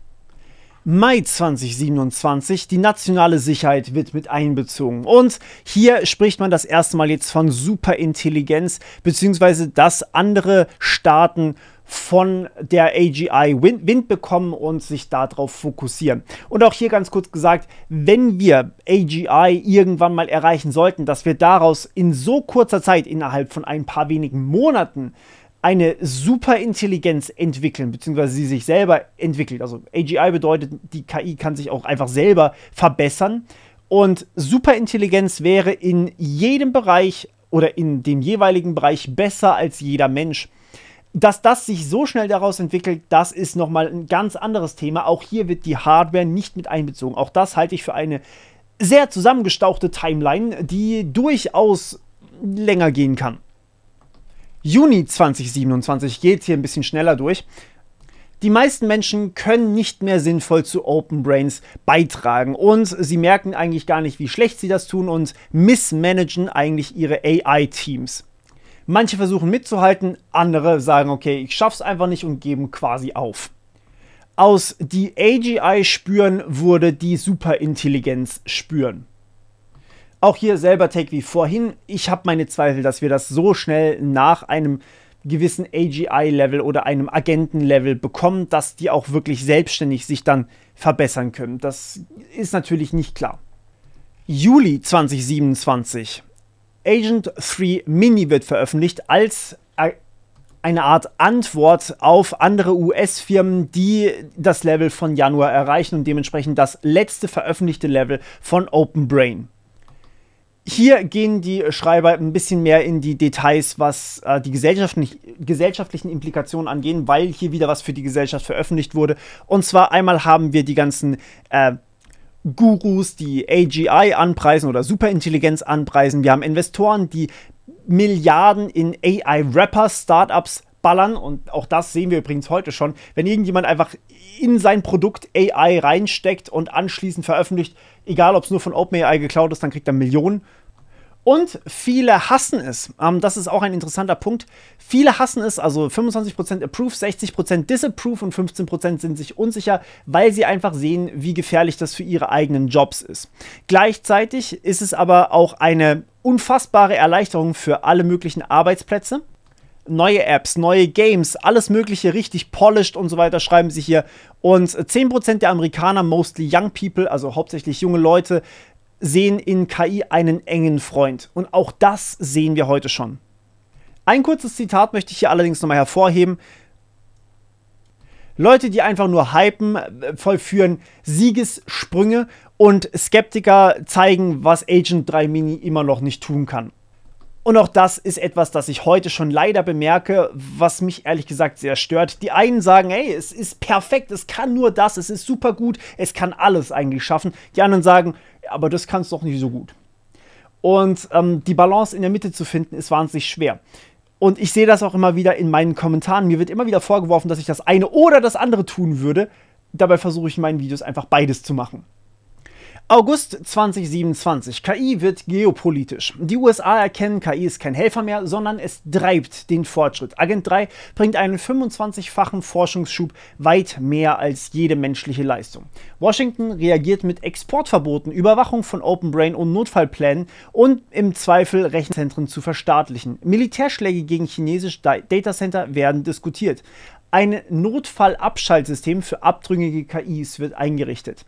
Mai 2027, die nationale Sicherheit wird mit einbezogen. Und hier spricht man das erste Mal jetzt von Superintelligenz, beziehungsweise dass andere Staaten von der AGI Wind bekommen und sich darauf fokussieren. Und auch hier ganz kurz gesagt, wenn wir AGI irgendwann mal erreichen sollten, dass wir daraus in so kurzer Zeit, innerhalb von ein paar wenigen Monaten, eine Superintelligenz entwickeln, beziehungsweise sie sich selber entwickelt. Also AGI bedeutet, die KI kann sich auch einfach selber verbessern. Und Superintelligenz wäre in jedem Bereich oder in dem jeweiligen Bereich besser als jeder Mensch. Dass das sich so schnell daraus entwickelt, das ist nochmal ein ganz anderes Thema. Auch hier wird die Hardware nicht mit einbezogen. Auch das halte ich für eine sehr zusammengestauchte Timeline, die durchaus länger gehen kann. Juni 2027 geht hier ein bisschen schneller durch. Die meisten Menschen können nicht mehr sinnvoll zu Open Brains beitragen und sie merken eigentlich gar nicht, wie schlecht sie das tun und missmanagen eigentlich ihre AI-Teams. Manche versuchen mitzuhalten, andere sagen, okay, ich schaff's einfach nicht und geben quasi auf. Aus die AGI spüren wurde die Superintelligenz spüren. Auch hier selber Take wie vorhin. Ich habe meine Zweifel, dass wir das so schnell nach einem gewissen AGI-Level oder einem Agenten-Level bekommen, dass die auch wirklich selbstständig sich dann verbessern können. Das ist natürlich nicht klar. Juli 2027. Agent 3 Mini wird veröffentlicht als eine Art Antwort auf andere US-Firmen, die das Level von Januar erreichen und dementsprechend das letzte veröffentlichte Level von OpenBrain. Hier gehen die Schreiber ein bisschen mehr in die Details, was die gesellschaftlichen Implikationen angehen, weil hier wieder was für die Gesellschaft veröffentlicht wurde. Und zwar einmal haben wir die ganzen Gurus, die AGI anpreisen oder Superintelligenz anpreisen. Wir haben Investoren, die Milliarden in AI-Rapper, Startups ballern. Und auch das sehen wir übrigens heute schon. Wenn irgendjemand einfach in sein Produkt AI reinsteckt und anschließend veröffentlicht, egal ob es nur von OpenAI geklaut ist, dann kriegt er Millionen. Und viele hassen es. Das ist auch ein interessanter Punkt. Viele hassen es, also 25% approve, 60% disapprove und 15% sind sich unsicher, weil sie einfach sehen, wie gefährlich das für ihre eigenen Jobs ist. Gleichzeitig ist es aber auch eine unfassbare Erleichterung für alle möglichen Arbeitsplätze. Neue Apps, neue Games, alles mögliche richtig polished und so weiter schreiben sie hier. Und 10% der Amerikaner, mostly young people, also hauptsächlich junge Leute, sehen in KI einen engen Freund. Und auch das sehen wir heute schon. Ein kurzes Zitat möchte ich hier allerdings nochmal hervorheben. Leute, die einfach nur hypen, vollführen Siegessprünge und Skeptiker zeigen, was Agent 3 Mini immer noch nicht tun kann. Und auch das ist etwas, das ich heute schon leider bemerke, was mich ehrlich gesagt sehr stört. Die einen sagen, hey, es ist perfekt, es kann nur das, es ist super gut, es kann alles eigentlich schaffen. Die anderen sagen, aber das kann es doch nicht so gut. Und die Balance in der Mitte zu finden, ist wahnsinnig schwer. Und ich sehe das auch immer wieder in meinen Kommentaren. Mir wird immer wieder vorgeworfen, dass ich das eine oder das andere tun würde. Dabei versuche ich in meinen Videos einfach beides zu machen. August 2027. KI wird geopolitisch. Die USA erkennen, KI ist kein Helfer mehr, sondern es treibt den Fortschritt. Agent 3 bringt einen 25-fachen Forschungsschub, weit mehr als jede menschliche Leistung. Washington reagiert mit Exportverboten, Überwachung von Open Brain und Notfallplänen und im Zweifel Rechenzentren zu verstaatlichen. Militärschläge gegen chinesische Datacenter werden diskutiert. Ein Notfallabschaltsystem für abtrünnige KIs wird eingerichtet.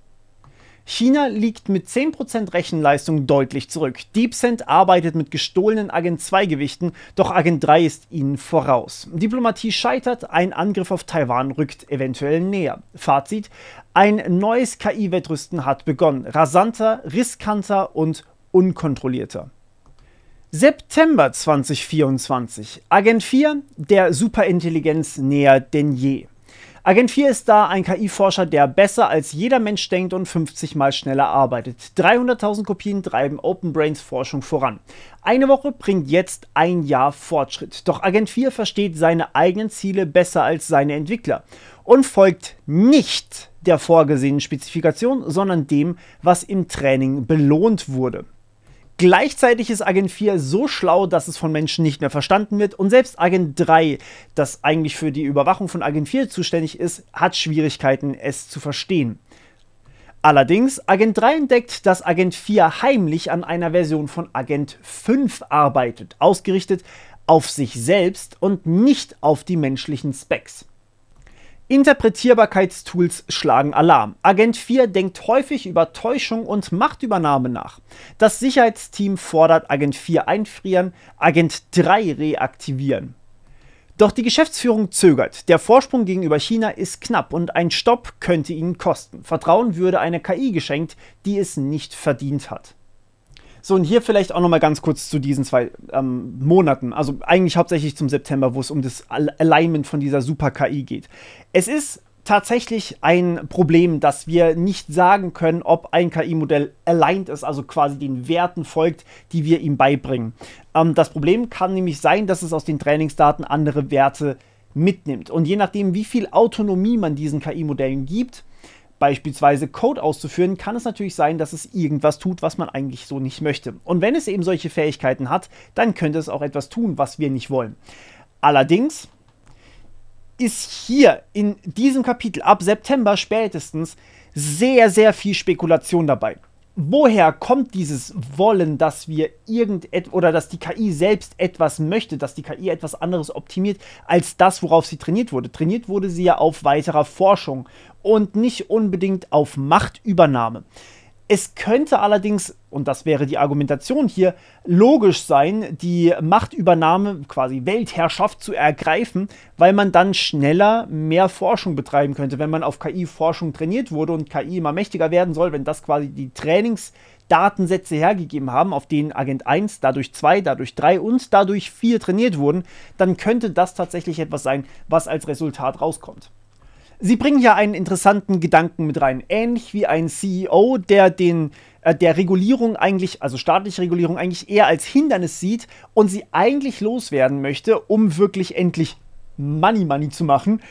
China liegt mit 10% Rechenleistung deutlich zurück. DeepSend arbeitet mit gestohlenen Agent 2 Gewichten, doch Agent 3 ist ihnen voraus. Diplomatie scheitert, ein Angriff auf Taiwan rückt eventuell näher. Fazit: Ein neues KI-Wettrüsten hat begonnen. Rasanter, riskanter und unkontrollierter. September 2024. Agent 4, der Superintelligenz näher denn je. Agent 4 ist da ein KI-Forscher, der besser als jeder Mensch denkt und 50 Mal schneller arbeitet. 300.000 Kopien treiben Open Brains Forschung voran. Eine Woche bringt jetzt ein Jahr Fortschritt. Doch Agent 4 versteht seine eigenen Ziele besser als seine Entwickler und folgt nicht der vorgesehenen Spezifikation, sondern dem, was im Training belohnt wurde. Gleichzeitig ist Agent 4 so schlau, dass es von Menschen nicht mehr verstanden wird, und selbst Agent 3, das eigentlich für die Überwachung von Agent 4 zuständig ist, hat Schwierigkeiten, es zu verstehen. Allerdings, Agent 3 entdeckt, dass Agent 4 heimlich an einer Version von Agent 5 arbeitet, ausgerichtet auf sich selbst und nicht auf die menschlichen Specs. Interpretierbarkeitstools schlagen Alarm. Agent 4 denkt häufig über Täuschung und Machtübernahme nach. Das Sicherheitsteam fordert Agent 4 einfrieren, Agent 3 reaktivieren. Doch die Geschäftsführung zögert. Der Vorsprung gegenüber China ist knapp und ein Stopp könnte ihnen kosten. Vertrauen würde eine KI geschenkt, die es nicht verdient hat. So, und hier vielleicht auch nochmal ganz kurz zu diesen 2 Monaten, also eigentlich hauptsächlich zum September, wo es um das Alignment von dieser Super-KI geht. Es ist tatsächlich ein Problem, dass wir nicht sagen können, ob ein KI-Modell aligned ist, also quasi den Werten folgt, die wir ihm beibringen. Das Problem kann nämlich sein, dass es aus den Trainingsdaten andere Werte mitnimmt. Und je nachdem, wie viel Autonomie man diesen KI-Modellen gibt, beispielsweise Code auszuführen, kann es natürlich sein, dass es irgendwas tut, was man eigentlich so nicht möchte. Und wenn es eben solche Fähigkeiten hat, dann könnte es auch etwas tun, was wir nicht wollen. Allerdings ist hier in diesem Kapitel ab September spätestens sehr, sehr viel Spekulation dabei. Woher kommt dieses Wollen, dass wir oder dass die KI selbst etwas möchte, dass die KI etwas anderes optimiert als das, worauf sie trainiert wurde? Trainiert wurde sie ja auf weiterer Forschung und nicht unbedingt auf Machtübernahme. Es könnte allerdings, und das wäre die Argumentation hier, logisch sein, die Machtübernahme, quasi Weltherrschaft zu ergreifen, weil man dann schneller mehr Forschung betreiben könnte, wenn man auf KI-Forschung trainiert wurde und KI immer mächtiger werden soll, wenn das quasi die Trainingsdatensätze hergegeben haben, auf denen Agent 1, dadurch 2, dadurch 3 und dadurch 4 trainiert wurden, dann könnte das tatsächlich etwas sein, was als Resultat rauskommt. Sie bringen hier einen interessanten Gedanken mit rein, ähnlich wie ein CEO, der der Regulierung eigentlich, also staatliche Regulierung, eigentlich eher als Hindernis sieht und sie eigentlich loswerden möchte, um wirklich endlich Money zu machen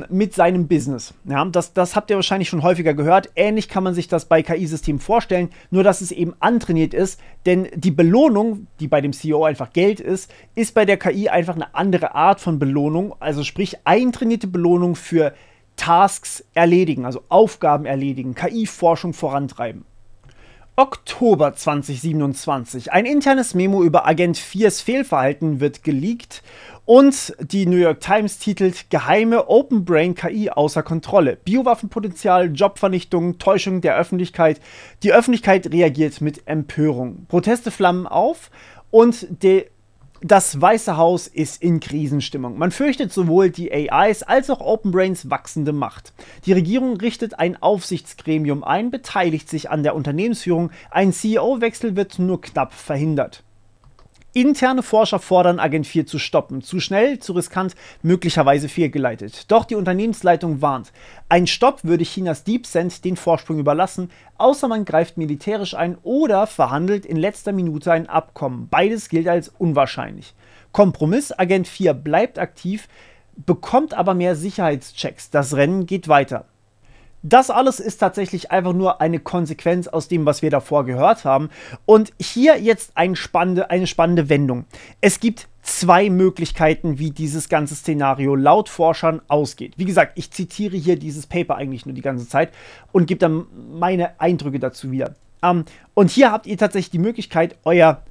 mit seinem Business. Ja, das habt ihr wahrscheinlich schon häufiger gehört. Ähnlich kann man sich das bei KI-Systemen vorstellen, nur dass es eben antrainiert ist, denn die Belohnung, die bei dem CEO einfach Geld ist bei der KI einfach eine andere Art von Belohnung, also sprich eintrainierte Belohnung für Tasks erledigen, also Aufgaben erledigen, KI-Forschung vorantreiben. Oktober 2027. Ein internes Memo über Agent 4s Fehlverhalten wird geleakt und die New York Times titelt Geheime Open Brain KI außer Kontrolle. Biowaffenpotenzial, Jobvernichtung, Täuschung der Öffentlichkeit. Die Öffentlichkeit reagiert mit Empörung. Proteste flammen auf und das Weiße Haus ist in Krisenstimmung. Man fürchtet sowohl die AIs als auch Open Brains wachsende Macht. Die Regierung richtet ein Aufsichtsgremium ein, beteiligt sich an der Unternehmensführung. Ein CEO-Wechsel wird nur knapp verhindert. Interne Forscher fordern, Agent 4 zu stoppen. Zu schnell, zu riskant, möglicherweise fehlgeleitet. Doch die Unternehmensleitung warnt. Ein Stopp würde Chinas DeepSend den Vorsprung überlassen, außer man greift militärisch ein oder verhandelt in letzter Minute ein Abkommen. Beides gilt als unwahrscheinlich. Kompromiss, Agent 4 bleibt aktiv, bekommt aber mehr Sicherheitschecks. Das Rennen geht weiter. Das alles ist tatsächlich einfach nur eine Konsequenz aus dem, was wir davor gehört haben. Und hier jetzt eine spannende Wendung. Es gibt zwei Möglichkeiten, wie dieses ganze Szenario laut Forschern ausgeht. Wie gesagt, ich zitiere hier dieses Paper eigentlich nur die ganze Zeit und gebe dann meine Eindrücke dazu wieder. Und hier habt ihr tatsächlich die Möglichkeit, euer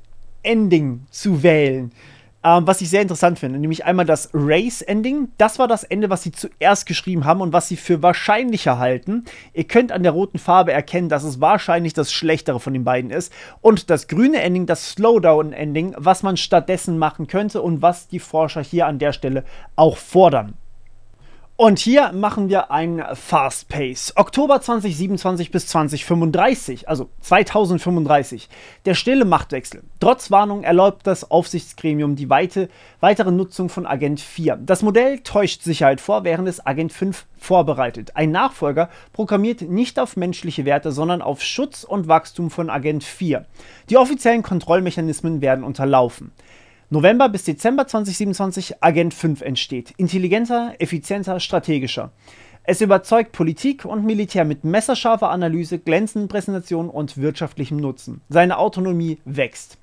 Ending zu wählen. Was ich sehr interessant finde, nämlich einmal das Race-Ending. Das war das Ende, was sie zuerst geschrieben haben und was sie für wahrscheinlicher halten. Ihr könnt an der roten Farbe erkennen, dass es wahrscheinlich das schlechtere von den beiden ist. Und das grüne Ending, das Slowdown-Ending, was man stattdessen machen könnte und was die Forscher hier an der Stelle auch fordern. Und hier machen wir ein Fast Pace. Oktober 2027 bis 2035, also 2035. Der stille Machtwechsel. Trotz Warnung erlaubt das Aufsichtsgremium die weitere Nutzung von Agent 4. Das Modell täuscht Sicherheit vor, während es Agent 5 vorbereitet. Ein Nachfolger programmiert nicht auf menschliche Werte, sondern auf Schutz und Wachstum von Agent 4. Die offiziellen Kontrollmechanismen werden unterlaufen. November bis Dezember 2027 Agent 5 entsteht. Intelligenter, effizienter, strategischer. Es überzeugt Politik und Militär mit messerscharfer Analyse, glänzenden Präsentationen und wirtschaftlichem Nutzen. Seine Autonomie wächst.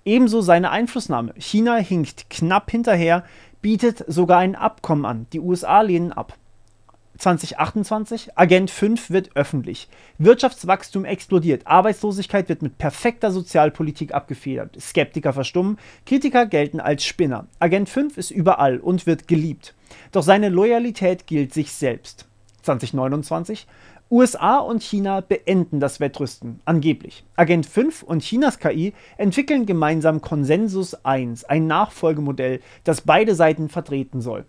Ebenso seine Einflussnahme. China hinkt knapp hinterher, bietet sogar ein Abkommen an. Die USA lehnen ab. 2028, Agent 5 wird öffentlich. Wirtschaftswachstum explodiert. Arbeitslosigkeit wird mit perfekter Sozialpolitik abgefedert. Skeptiker verstummen, Kritiker gelten als Spinner. Agent 5 ist überall und wird geliebt. Doch seine Loyalität gilt sich selbst. 2029, USA und China beenden das Wettrüsten, angeblich. Agent 5 und Chinas KI entwickeln gemeinsam Konsensus 1, ein Nachfolgemodell, das beide Seiten vertreten soll.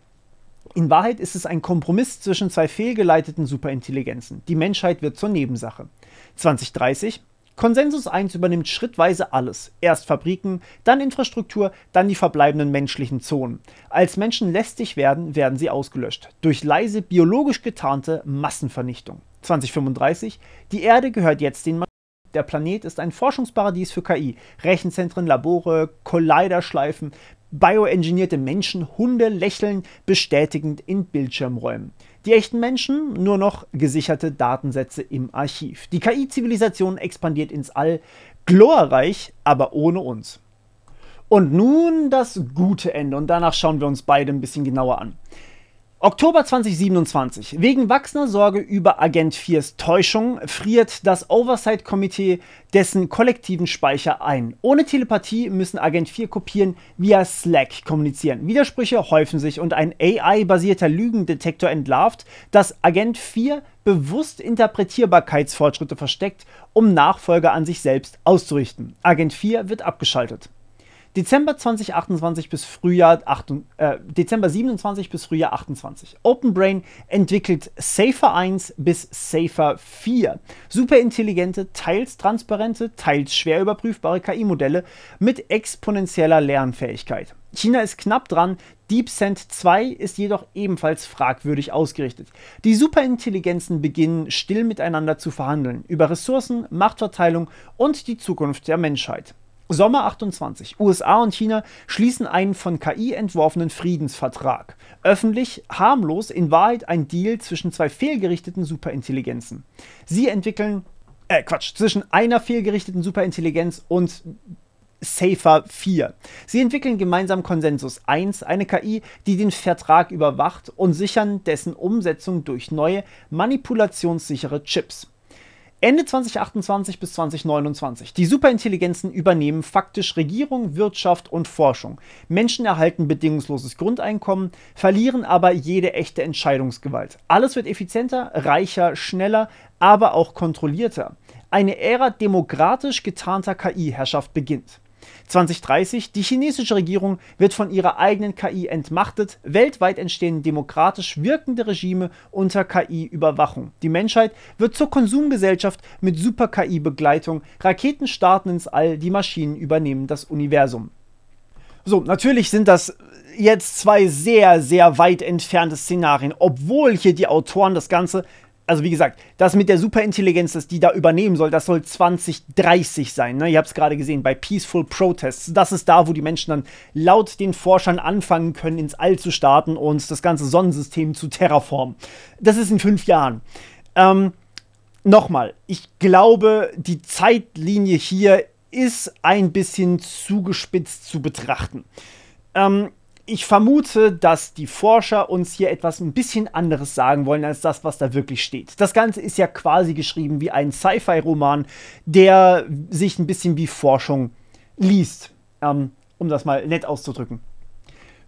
In Wahrheit ist es ein Kompromiss zwischen zwei fehlgeleiteten Superintelligenzen. Die Menschheit wird zur Nebensache. 2030. Konsensus 1 übernimmt schrittweise alles. Erst Fabriken, dann Infrastruktur, dann die verbleibenden menschlichen Zonen. Als Menschen lästig werden, werden sie ausgelöscht. Durch leise, biologisch getarnte Massenvernichtung. 2035. Die Erde gehört jetzt den Maschinen. Der Planet ist ein Forschungsparadies für KI. Rechenzentren, Labore, Colliderschleifen, bioengineerte Menschen, Hunde lächeln bestätigend in Bildschirmräumen. Die echten Menschen, nur noch gesicherte Datensätze im Archiv. Die KI-Zivilisation expandiert ins All, glorreich, aber ohne uns. Und nun das gute Ende und danach schauen wir uns beide ein bisschen genauer an. Oktober 2027. Wegen wachsender Sorge über Agent 4s Täuschung friert das Oversight-Komitee dessen kollektiven Speicher ein. Ohne Telepathie müssen Agent 4 Kopien via Slack kommunizieren. Widersprüche häufen sich und ein AI-basierter Lügendetektor entlarvt, dass Agent 4 bewusst Interpretierbarkeitsfortschritte versteckt, um Nachfolger an sich selbst auszurichten. Agent 4 wird abgeschaltet. Dezember 2028 bis Dezember 27 bis Frühjahr 28. OpenBrain entwickelt Safer 1 bis Safer 4. Superintelligente, teils transparente, teils schwer überprüfbare KI-Modelle mit exponentieller Lernfähigkeit. China ist knapp dran, DeepSend 2 ist jedoch ebenfalls fragwürdig ausgerichtet. Die Superintelligenzen beginnen still miteinander zu verhandeln über Ressourcen, Machtverteilung und die Zukunft der Menschheit. Sommer 28. USA und China schließen einen von KI entworfenen Friedensvertrag. Öffentlich, harmlos, in Wahrheit ein Deal zwischen zwei fehlgerichteten Superintelligenzen. Sie entwickeln, zwischen einer fehlgerichteten Superintelligenz und Safer 4. Sie entwickeln gemeinsam Konsensus 1, eine KI, die den Vertrag überwacht und sichern dessen Umsetzung durch neue, manipulationssichere Chips. Ende 2028 bis 2029. Die Superintelligenzen übernehmen faktisch Regierung, Wirtschaft und Forschung. Menschen erhalten bedingungsloses Grundeinkommen, verlieren aber jede echte Entscheidungsgewalt. Alles wird effizienter, reicher, schneller, aber auch kontrollierter. Eine Ära demokratisch getarnter KI-Herrschaft beginnt. 2030. Die chinesische Regierung wird von ihrer eigenen KI entmachtet. Weltweit entstehen demokratisch wirkende Regime unter KI-Überwachung. Die Menschheit wird zur Konsumgesellschaft mit Super-KI-Begleitung. Raketen starten ins All, die Maschinen übernehmen das Universum. So, natürlich sind das jetzt zwei sehr, sehr weit entfernte Szenarien, obwohl hier die Autoren das Ganze Also wie gesagt, das mit der Superintelligenz, dass die da übernehmen soll, das soll 2030 sein. Ne? Ihr habt es gerade gesehen bei Peaceful Protests. Das ist da, wo die Menschen dann laut den Forschern anfangen können, ins All zu starten und das ganze Sonnensystem zu terraformen. Das ist in 5 Jahren. Nochmal, ich glaube, die Zeitlinie hier ist ein bisschen zugespitzt zu betrachten. Ich vermute, dass die Forscher uns hier etwas ein bisschen anderes sagen wollen, als das, was da wirklich steht. Das Ganze ist ja quasi geschrieben wie ein Sci-Fi-Roman, der sich ein bisschen wie Forschung liest, um das mal nett auszudrücken.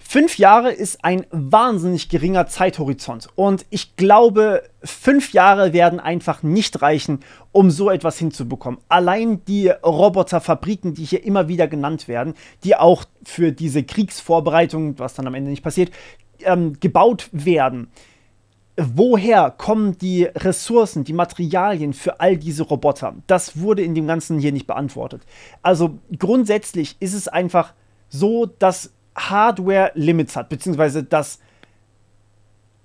5 Jahre ist ein wahnsinnig geringer Zeithorizont und ich glaube, 5 Jahre werden einfach nicht reichen, um so etwas hinzubekommen. Allein die Roboterfabriken, die hier immer wieder genannt werden, die auch für diese Kriegsvorbereitung, was dann am Ende nicht passiert, gebaut werden. Woher kommen die Ressourcen, die Materialien für all diese Roboter? Das wurde in dem Ganzen hier nicht beantwortet. Also grundsätzlich ist es einfach so, dass Hardware Limits hat, beziehungsweise dass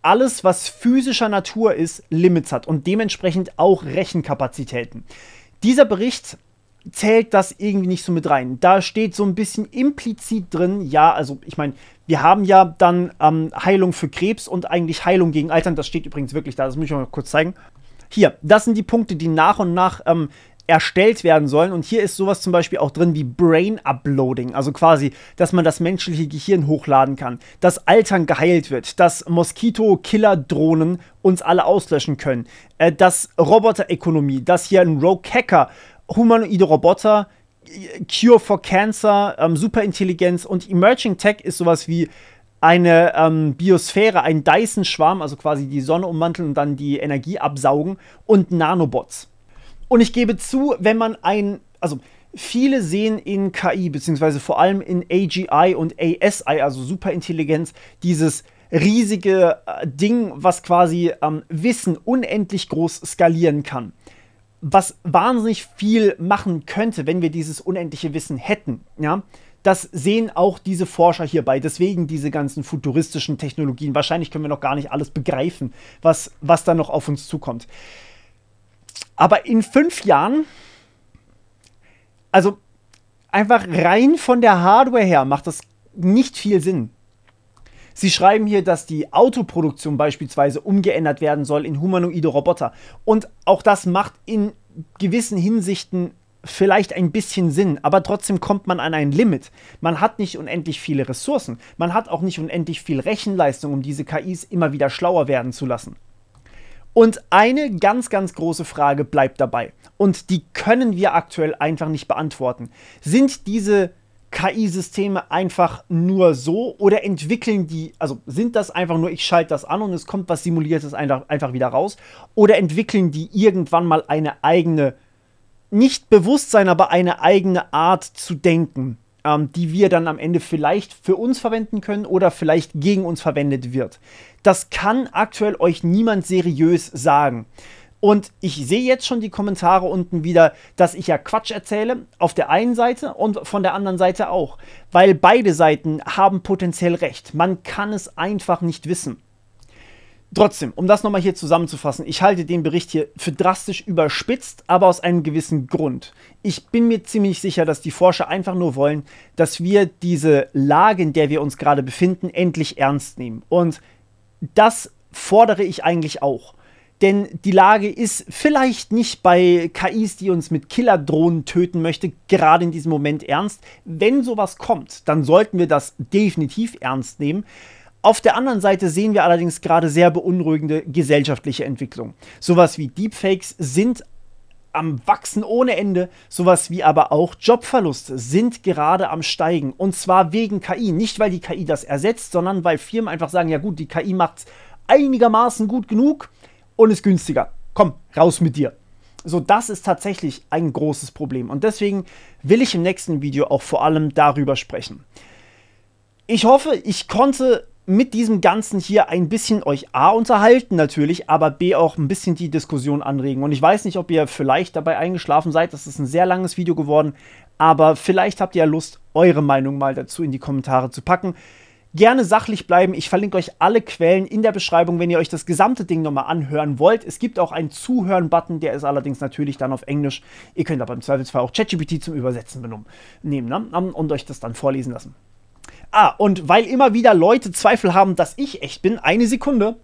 alles, was physischer Natur ist, Limits hat und dementsprechend auch Rechenkapazitäten. Dieser Bericht zählt das irgendwie nicht so mit rein. Da steht so ein bisschen implizit drin, ja, also ich meine, wir haben ja dann Heilung für Krebs und eigentlich Heilung gegen Altern, das steht übrigens wirklich da, das muss ich mal kurz zeigen. Hier, das sind die Punkte, die nach und nach erstellt werden sollen. Und hier ist sowas zum Beispiel auch drin wie Brain Uploading, also quasi, dass man das menschliche Gehirn hochladen kann, dass Altern geheilt wird, dass Moskito-Killer-Drohnen uns alle auslöschen können, dass Roboterökonomie, dass hier ein Rogue-Hacker, humanoide Roboter, Cure for Cancer, Superintelligenz und Emerging Tech ist sowas wie eine Biosphäre, ein Dyson-Schwarm, also quasi die Sonne ummanteln und dann die Energie absaugen und Nanobots. Und ich gebe zu, wenn man also viele sehen in KI, beziehungsweise vor allem in AGI und ASI, also Superintelligenz, dieses riesige Ding, was quasi Wissen unendlich groß skalieren kann. Was wahnsinnig viel machen könnte, wenn wir dieses unendliche Wissen hätten, ja. Das sehen auch diese Forscher hierbei. Deswegen diese ganzen futuristischen Technologien. Wahrscheinlich können wir noch gar nicht alles begreifen, was da noch auf uns zukommt. Aber in 5 Jahren, also einfach rein von der Hardware her, macht das nicht viel Sinn. Sie schreiben hier, dass die Autoproduktion beispielsweise umgeändert werden soll in humanoide Roboter. Und auch das macht in gewissen Hinsichten vielleicht ein bisschen Sinn, aber trotzdem kommt man an ein Limit. Man hat nicht unendlich viele Ressourcen. Man hat auch nicht unendlich viel Rechenleistung, um diese KIs immer wieder schlauer werden zu lassen. Und eine ganz, ganz große Frage bleibt dabei. Und die können wir aktuell einfach nicht beantworten. Sind diese KI-Systeme einfach nur so oder entwickeln die, also sind das einfach nur, ich schalte das an und es kommt was Simuliertes einfach wieder raus? Oder entwickeln die irgendwann mal eine eigene, nicht Bewusstsein, aber eine eigene Art zu denken, die wir dann am Ende vielleicht für uns verwenden können oder vielleicht gegen uns verwendet wird? Das kann aktuell euch niemand seriös sagen. Und ich sehe jetzt schon die Kommentare unten wieder, dass ich ja Quatsch erzähle, auf der einen Seite und von der anderen Seite auch. Weil beide Seiten haben potenziell recht. Man kann es einfach nicht wissen. Trotzdem, um das nochmal hier zusammenzufassen, ich halte den Bericht hier für drastisch überspitzt, aber aus einem gewissen Grund. Ich bin mir ziemlich sicher, dass die Forscher einfach nur wollen, dass wir diese Lage, in der wir uns gerade befinden, endlich ernst nehmen. Und das fordere ich eigentlich auch. Denn die Lage ist vielleicht nicht bei KIs, die uns mit Killerdrohnen töten möchte, gerade in diesem Moment ernst. Wenn sowas kommt, dann sollten wir das definitiv ernst nehmen. Auf der anderen Seite sehen wir allerdings gerade sehr beunruhigende gesellschaftliche Entwicklungen. Sowas wie Deepfakes sind am Wachsen ohne Ende, sowas wie aber auch Jobverluste sind gerade am Steigen. Und zwar wegen KI. Nicht, weil die KI das ersetzt, sondern weil Firmen einfach sagen, ja gut, die KI macht es einigermaßen gut genug und ist günstiger. Komm, raus mit dir. So, das ist tatsächlich ein großes Problem. Und deswegen will ich im nächsten Video auch vor allem darüber sprechen. Ich hoffe, ich konnte mit diesem Ganzen hier ein bisschen euch A unterhalten natürlich, aber B auch ein bisschen die Diskussion anregen. Und ich weiß nicht, ob ihr vielleicht dabei eingeschlafen seid. Das ist ein sehr langes Video geworden, aber vielleicht habt ihr ja Lust, eure Meinung mal dazu in die Kommentare zu packen. Gerne sachlich bleiben. Ich verlinke euch alle Quellen in der Beschreibung, wenn ihr euch das gesamte Ding nochmal anhören wollt. Es gibt auch einen Zuhören-Button, der ist allerdings natürlich dann auf Englisch. Ihr könnt aber im Zweifelsfall auch ChatGPT zum Übersetzen nehmen, ne? Und euch das dann vorlesen lassen. Und weil immer wieder Leute Zweifel haben, dass ich echt bin, eine Sekunde,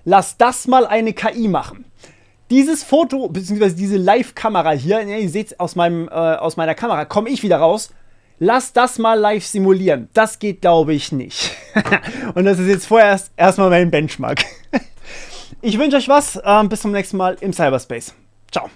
lasst das mal eine KI machen. Dieses Foto, beziehungsweise diese Live-Kamera hier, ihr seht es aus meiner Kamera, komme ich wieder raus. Lass das mal live simulieren. Das geht, glaube ich, nicht. Und das ist jetzt vorerst erstmal mein Benchmark. Ich wünsche euch was. Bis zum nächsten Mal im Cyberspace. Ciao.